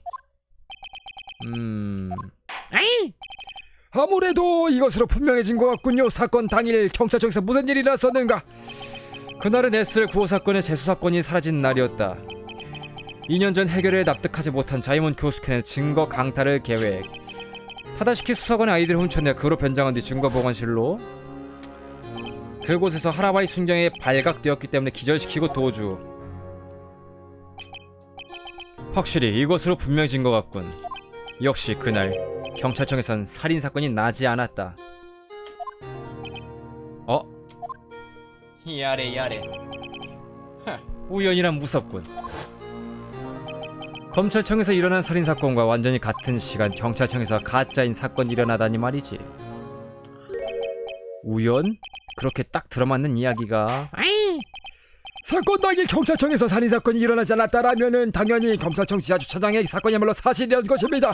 Speaker 2: 아무래도 이것으로 분명해진 것 같군요. 사건 당일 경찰청에서 무슨 일이 났었는가?
Speaker 1: 그날은 SL95 사건의 재수사건이 사라진 날이었다. 2년 전 해결에 납득하지 못한 자이몬 교수캔의 증거 강탈을 계획. 타다시키 수사관의 아이들을 훔쳐내 그로 변장한 뒤 증거보관실로. 그곳에서 하라바이 순경에 발각되었기 때문에 기절시키고 도주. 확실히 이것으로 분명해진 것 같군. 역시 그날 경찰청에선 살인사건이 나지 않았다. 야래. 우연이란 무섭군. 검찰청에서 일어난 살인사건과 완전히 같은 시간 경찰청에서 가짜인 사건이 일어나다니 말이지. 우연? 그렇게 딱 들어맞는 이야기가.
Speaker 2: 사건 당일 경찰청에서 살인사건이 일어나지 않았다라면은 당연히 검찰청 지하주차장의 사건이야말로 사실이란 것입니다.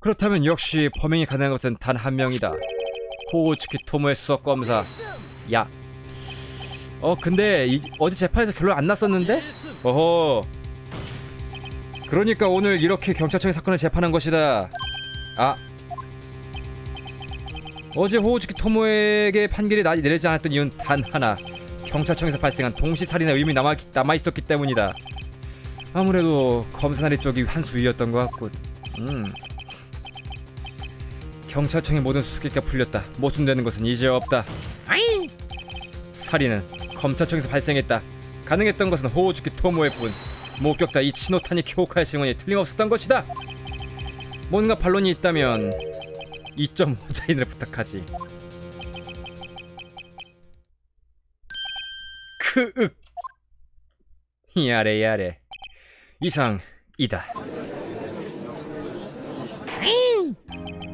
Speaker 1: 그렇다면 역시 범행이 가능한 것은 단 한 명이다. 호우츠키 토모의 수석검사. 야. 근데 어제 재판에서 결론 안 났었는데? 어허. 그러니까 오늘 이렇게 경찰청의 사건을 재판한 것이다. 어제 호우츠키 토모에게 판결이 내리지 않았던 이유는 단 하나. 경찰청에서 발생한 동시살인의 의문이 남아있었기 때문이다. 아무래도 검사나리 쪽이 한 수위였던 것 같군. 경찰청의 모든 수수께끼가 풀렸다. 모순되는 것은 이제 없다. 살인은 검찰청에서 발생했다. 가능했던 것은 호우즈키 토모의 뿐. 목격자 이치노타니 쿄카의 증언이 틀림없었던 것이다. 뭔가 반론이 있다면 2.5자인을 부탁하지. 야래. 이상이다.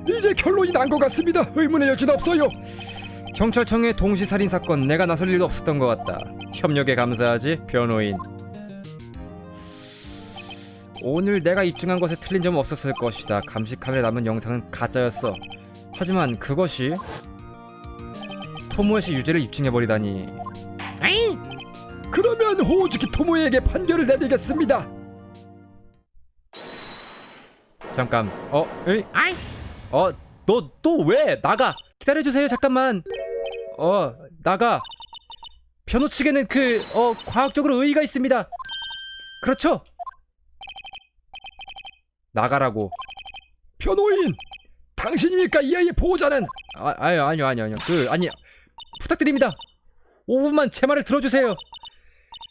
Speaker 2: 이제 결론이 난 것 같습니다. 의문의 여지는 없어요.
Speaker 1: 경찰청의 동시살인 사건 내가 나설 일도 없었던 것 같다. 협력에 감사하지 변호인. 오늘 내가 입증한 것에 틀린 점은 없었을 것이다. 감시 카메라에 남은 영상은 가짜였어. 하지만 그것이 토모의 씨 유죄를 입증해버리다니.
Speaker 2: 그러면 호우즈키 토모에게 판결을 내리겠습니다.
Speaker 1: 잠깐. 너 또 왜 나가? 기다려주세요. 잠깐만. 나가. 변호 측에는 과학적으로 의의가 있습니다. 그렇죠? 나가라고.
Speaker 2: 변호인, 당신입니까 이 아이의 보호자는?
Speaker 1: 아니요. 아니, 부탁드립니다. 5분만 제 말을 들어주세요.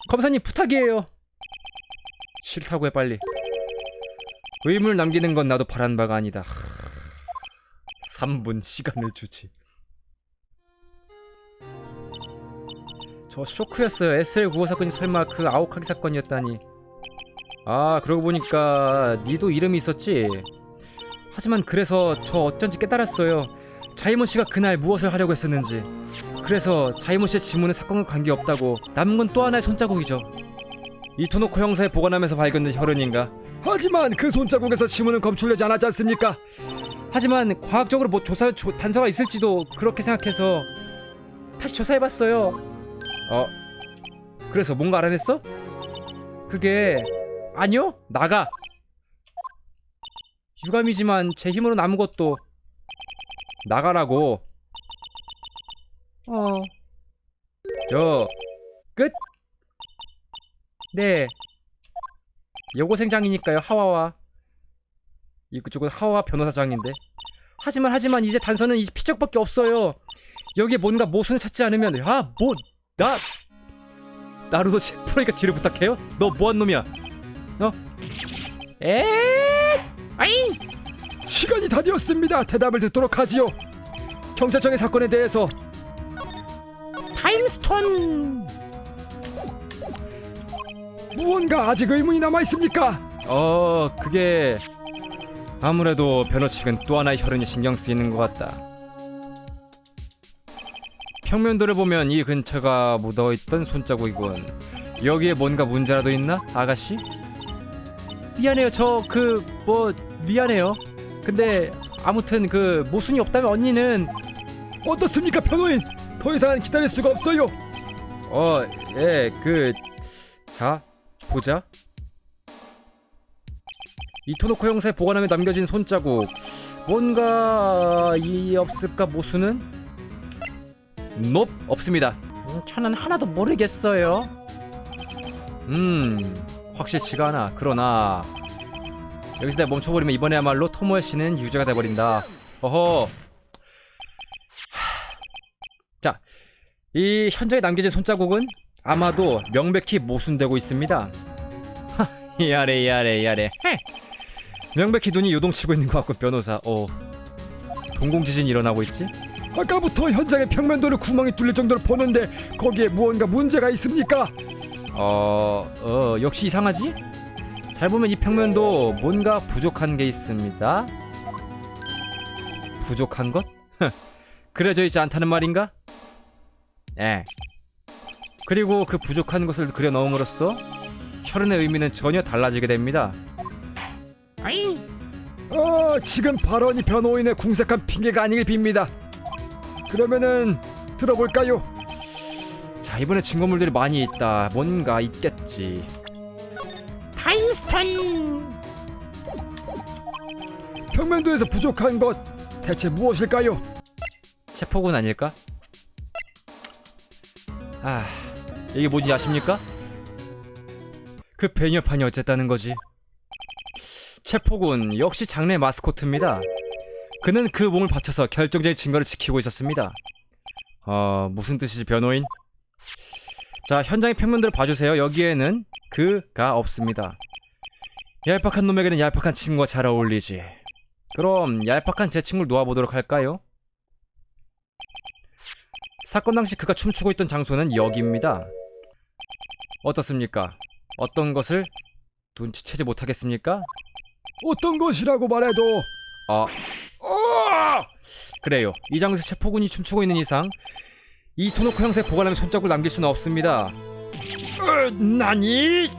Speaker 1: 검사님, 부탁이에요. 싫다고 해, 빨리. 의문을 남기는 건 나도 바란 바가 아니다. 3분 시간을 주지. 저 쇼크였어요. SL95 사건이 설마 그 아오카기 사건이었다니. 그러고 보니까 니도 이름이 있었지. 하지만 그래서 저 어쩐지 깨달았어요. 자이몬 씨가 그날 무엇을 하려고 했었는지. 그래서 자이몬 씨의 지문은 사건과 관계없다고. 남은 건 또 하나의 손자국이죠. 이토노코 형사에 보관하면서 발견된 혈흔인가.
Speaker 2: 하지만 그 손자국에서 지문은 검출되지 않았지 않습니까?
Speaker 1: 하지만 과학적으로 뭐 단서가 있을지도 그렇게 생각해서 다시 조사해봤어요. 그래서 뭔가 알아냈어? 그게... 아니요? 나가! 유감이지만 제 힘으로는 아무것도... 나가라고. 끝? 네. 여고생장이니까요. 하와와. 이쪽은 하와 변호사장인데. 하지만 이제 단서는 이 피적밖에 없어요. 여기에 뭔가 모순을 찾지 않으면 나루도 프로니까 뒤를 부탁해요? 너 뭐한 놈이야?
Speaker 3: 아잉!
Speaker 2: 시간이 다 되었습니다. 대답을 듣도록 하지요. 경찰청의 사건에 대해서.
Speaker 3: 타임스톤!
Speaker 2: 무언가 아직 의문이 남아있습니까?
Speaker 1: 그게... 아무래도 변호 측은 또 하나의 혈흔이 신경 쓰이는 것 같다. 평면도를 보면 이 근처가 묻어있던 손자국이군. 여기에 뭔가 문제라도 있나, 아가씨? 미안해요. 미안해요. 근데 아무튼 모순이 없다면 언니는...
Speaker 2: 어떻습니까 변호인? 더 이상은 기다릴 수가 없어요.
Speaker 1: 자, 보자. 이토노코 형사의 보관함에 남겨진 손자국. 뭔가... 없을까, 모순은? 없습니다.
Speaker 3: 저는 하나도 모르겠어요.
Speaker 1: 확실치가 않아. 그러나 여기서 내가 멈춰버리면 이번에야말로 토모에 씨는 유죄가 돼버린다. 어허. 자, 이 현장에 남겨진 손자국은 아마도 명백히 모순되고 있습니다. 이 아래. 명백히 눈이 요동치고 있는 것 같고, 변호사. 동공지진이 일어나고 있지?
Speaker 2: 아까부터 현장의 평면도를 구멍이 뚫릴 정도로 보는데 거기에 무언가 문제가 있습니까?
Speaker 1: 역시 이상하지? 잘 보면 이 평면도 뭔가 부족한 게 있습니다. 부족한 것? 그려져 있지 않다는 말인가? 그리고 그 부족한 것을 그려 넣음으로써 혈흔의 의미는 전혀 달라지게 됩니다.
Speaker 3: 아잉!
Speaker 2: 지금 발언이 변호인의 궁색한 핑계가 아니길 빕니다. 그러면은 들어볼까요?
Speaker 1: 자, 이번에 증거물들이 많이 있다. 뭔가 있겠지.
Speaker 3: 타임스톤!
Speaker 2: 평면도에서 부족한 것 대체 무엇일까요?
Speaker 1: 체포군 아닐까? 이게 뭔지 아십니까? 그 베니어판이 어쨌다는 거지. 체포군 역시 장래 마스코트입니다. 그는 그 몸을 바쳐서 결정적인 증거를 지키고 있었습니다. 무슨 뜻이지, 변호인? 자, 현장의 평면들을 봐주세요. 여기에는 그가 없습니다. 얄팍한 놈에게는 얄팍한 친구가 잘 어울리지. 그럼 얄팍한 제 친구를 놓아보도록 할까요? 사건 당시 그가 춤추고 있던 장소는 여기입니다. 어떻습니까? 어떤 것을 눈치채지 못하겠습니까?
Speaker 2: 어떤 것이라고 말해도
Speaker 1: 그래요. 이 장소에 체포군이 춤추고 있는 이상 이토노코 형사의 보관함에 손자국을 남길 수는 없습니다.
Speaker 2: 나니?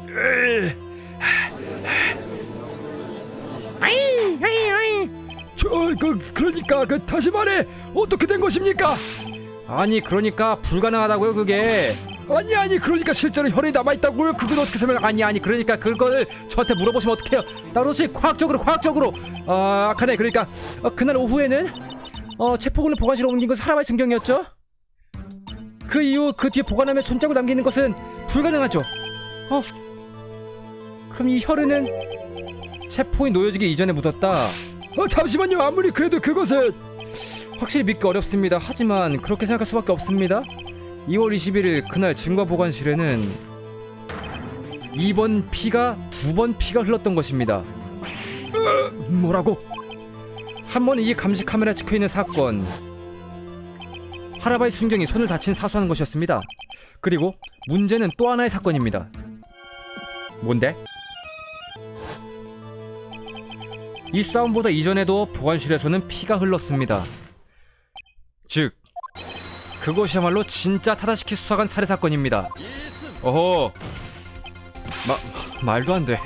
Speaker 2: 그러니까 다시 말해. 어떻게 된 것입니까?
Speaker 1: 아니, 그러니까 불가능하다고요, 그게.
Speaker 2: 아니 그러니까 실제로 혈이 남아있다고요? 그건 어떻게 설명?
Speaker 1: 아니 그러니까 그거를 저한테 물어보시면 어떡해요. 나로지 과학적으로 아까네. 그러니까 그날 오후에는 체포군을 보관실로 옮긴 건 사람의 증경이었죠? 그 이후 그 뒤에 보관함에 손자국 남기는 것은 불가능하죠. 그럼 이 혈흔은 체포에 놓여지기 이전에 묻었다.
Speaker 2: 잠시만요. 아무리 그래도 그것은
Speaker 1: 확실히 믿기 어렵습니다. 하지만 그렇게 생각할 수밖에 없습니다. 2월 21일 그날 증거 보관실에는 2번 피가 2번 피가 흘렀던 것입니다.
Speaker 2: 뭐라고?
Speaker 1: 한 번은 이 감시 카메라에 찍혀있는 사건, 하라바이 순경이 손을 다친 사수하는 것이었습니다. 그리고 문제는 또 하나의 사건입니다. 뭔데? 이 싸움보다 이전에도 보관실에서는 피가 흘렀습니다. 즉 그것이야말로 진짜 타다시키 수사관 살해 사건입니다. 어허, 말도 안 돼.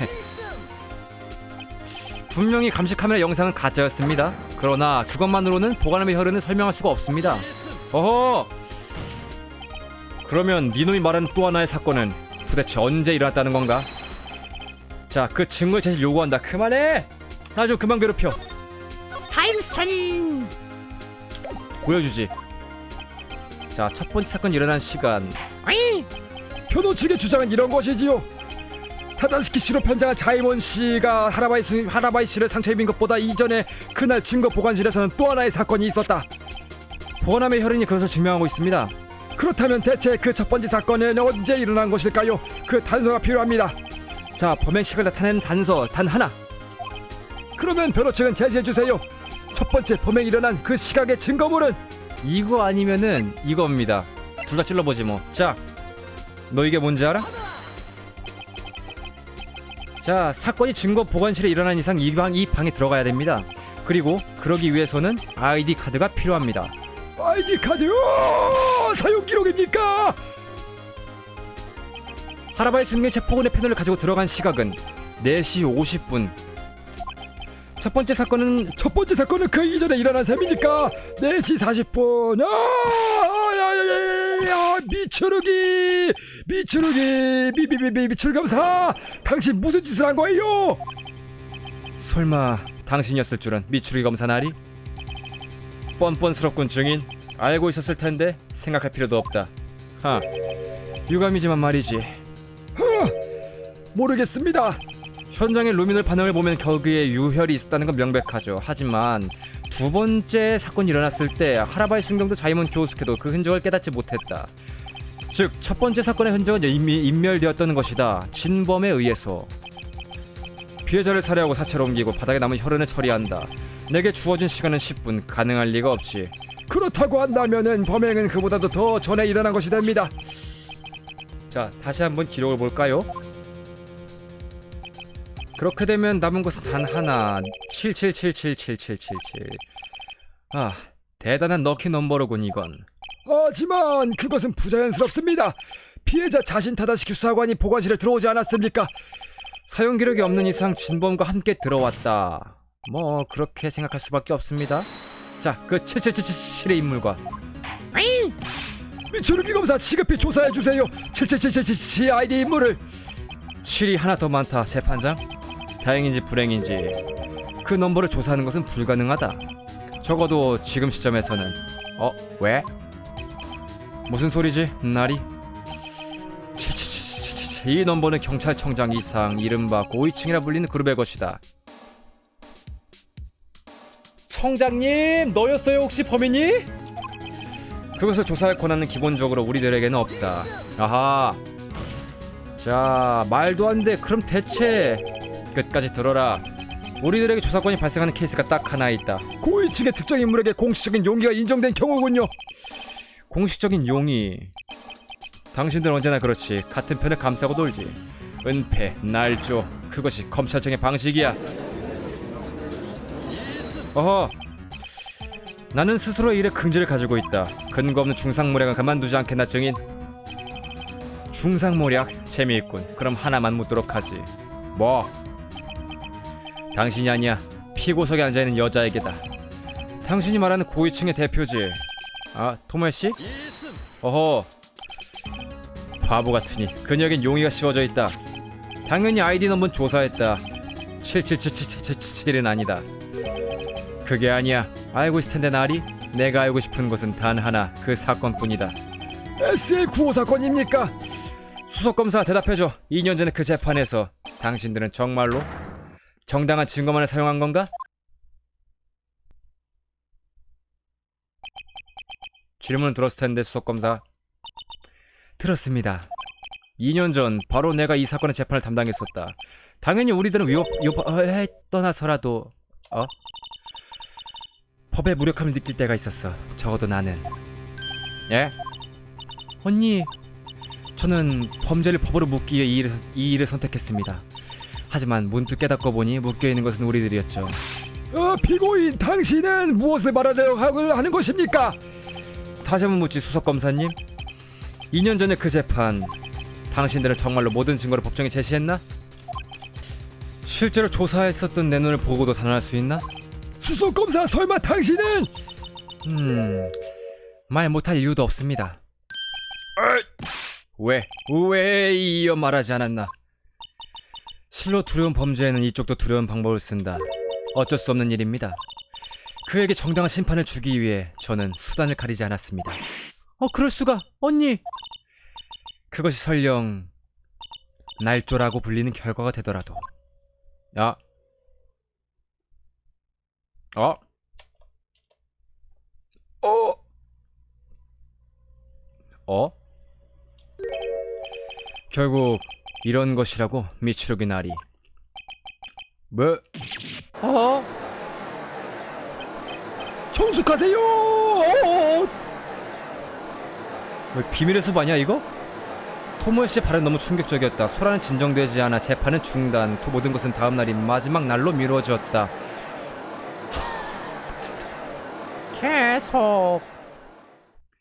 Speaker 1: 분명히 감시 카메라 영상은 가짜였습니다. 그러나 그것만으로는 보관함의 혈흔을 설명할 수가 없습니다. 어허, 그러면 니놈이 말하는 또 하나의 사건은 도대체 언제 일어났다는 건가? 자, 그 증거를 제시 요구한다. 그만해! 나 좀 그만 괴롭혀.
Speaker 3: 타임스턴.
Speaker 1: 보여주지. 자, 첫 번째 사건이 일어난 시간.
Speaker 2: 변호 측의 주장은 이런 것이지요. 타다시키 실업 현장을 자이몬 씨가 하라바이 씨를 상처 입힌 것보다 이전에 그날 증거 보관실에서는 또 하나의 사건이 있었다.
Speaker 1: 보관함의 혈흔이 그것을 증명하고 있습니다.
Speaker 2: 그렇다면 대체 그 첫 번째 사건은 언제 일어난 것일까요? 그 단서가 필요합니다.
Speaker 1: 자, 범행 시각을 나타내는 단서 단 하나.
Speaker 2: 그러면 변호 측은 제시해주세요. 첫 번째 범행이 일어난 그 시각의 증거물은?
Speaker 1: 이거 아니면은 이겁니다. 둘 다 찔러보지 뭐. 자, 너 이게 뭔지 알아? 자, 사건이 증거 보관실에 일어난 이상 이 방에 들어가야 됩니다. 그리고 그러기 위해서는 아이디 카드가 필요합니다.
Speaker 2: 아이디 카드! 사용 기록입니까?
Speaker 1: 하라바이 순경 체포군의 패널을 가지고 들어간 시각은 4시 50분. 첫 번째 사건은
Speaker 2: 그 이전에 일어난 셈입니까? 4시 40분. 미추르기 검사, 당신 무슨 짓을 한 거예요?
Speaker 1: 설마 당신이었을 줄은. 미추르기 검사 나리? 뻔뻔스럽군 증인. 알고 있었을 텐데 생각할 필요도 없다. 유감이지만 말이지.
Speaker 2: 모르겠습니다.
Speaker 1: 현장의 루미놀 반응을 보면 거기에 유혈이 있었다는 건 명백하죠. 하지만 두 번째 사건이 일어났을 때 하라바이 순경도 자이몬 교수케도 그 흔적을 깨닫지 못했다. 즉 첫 번째 사건의 흔적은 이미 인멸되었다는 것이다. 진범에 의해서. 피해자를 살해하고 사체로 옮기고 바닥에 남은 혈흔을 처리한다. 내게 주어진 시간은 10분. 가능할 리가 없지.
Speaker 2: 그렇다고 한다면은 범행은 그보다도 더 전에 일어난 것이 됩니다.
Speaker 1: 자, 다시 한번 기록을 볼까요? 그렇게 되면 남은 것은 단 하나. 77777777. 대단한 럭키 넘버로군 이건.
Speaker 2: 하지만 그것은 부자연스럽습니다. 피해자 자신 타다시키 수사관이 보관실에 들어오지 않았습니까?
Speaker 1: 사용 기록이 없는 이상 진범과 함께 들어왔다. 뭐 그렇게 생각할 수밖에 없습니다. 자, 그 7777의 인물과.
Speaker 2: 미추르기 검사, 시급히 조사해주세요. 7777 아이디 인물을.
Speaker 1: 7이 하나 더 많다. 재판장, 다행인지 불행인지 그 넘버를 조사하는 것은 불가능하다. 적어도 지금 시점에서는. 왜? 무슨 소리지 나리? 이 넘버는 경찰청장 이상, 이른바 고위층이라 불리는 그룹의 것이다. 청장님, 너였어요 혹시 범인이? 그것을 조사할 권한은 기본적으로 우리들에게는 없다. 아하. 자, 말도 안 돼. 그럼 대체 끝까지 들어라. 우리들에게 조사권이 발생하는 케이스가 딱 하나 있다.
Speaker 2: 고위층의 특정 인물에게 공식적인 용의가 인정된 경우군요.
Speaker 1: 공식적인 용의. 당신들 언제나 그렇지. 같은 편을 감싸고 놀지. 은폐, 날조, 그것이 검찰청의 방식이야. 어허. 나는 스스로의 일에 긍지를 가지고 있다. 근거 없는 중상모략은 가만두지 않겠나 증인? 중상모략? 재미있군. 그럼 하나만 묻도록 하지. 뭐? 당신이 아니야. 피고석에 앉아있는 여자에게다. 당신이 말하는 고위층의 대표지. 토멜씨? 어허. 바보 같으니 그녀에겐 용의가 씌워져 있다. 당연히 아이디 넘버는 조사했다. 777777은 아니다. 그게 아니야. 알고 있을 텐데 나리. 내가 알고 싶은 것은 단 하나. 그 사건뿐이다.
Speaker 2: SL95 사건입니까?
Speaker 1: 수석검사 대답해줘. 2년 전에 그 재판에서 당신들은 정말로 정당한 증거만을 사용한 건가? 질문 들었을 텐데 수석검사. 들었습니다. 2년 전 바로 내가 이 사건의 재판을 담당했었다. 당연히 우리들은 떠나서라도 법의 무력함을 느낄 때가 있었어. 적어도 나는. 예? 언니, 저는 범죄를 법으로 묶기 위해 이 일을 선택했습니다. 하지만 문득 깨닫고 보니 묶여있는 것은 우리들이었죠.
Speaker 2: 피고인 당신은 무엇을 말하려고 하는 것입니까?
Speaker 1: 다시 한번 묻지 수석검사님. 2년 전에 그 재판 당신들은 정말로 모든 증거를 법정에 제시했나? 실제로 조사했었던 내 눈을 보고도 단언할 수 있나?
Speaker 2: 수석검사 설마 당신은
Speaker 1: 말 못할 이유도 없습니다. 왜 이어 말하지 않았나? 실로 두려운 범죄에는 이쪽도 두려운 방법을 쓴다. 어쩔 수 없는 일입니다. 그에게 정당한 심판을 주기 위해 저는 수단을 가리지 않았습니다. 그럴 수가, 언니. 그것이 설령 날조라고 불리는 결과가 되더라도. 결국 이런 것이라고 미추룩이 나리. 뭐?
Speaker 2: 정숙하세요.
Speaker 1: 뭐 비밀의 숲 아니야 이거? 토모에 씨의 발언 너무 충격적이었다. 소라는 진정되지 않아 재판은 중단. 모든 것은 다음 날인 마지막 날로 미뤄졌다.
Speaker 3: 계속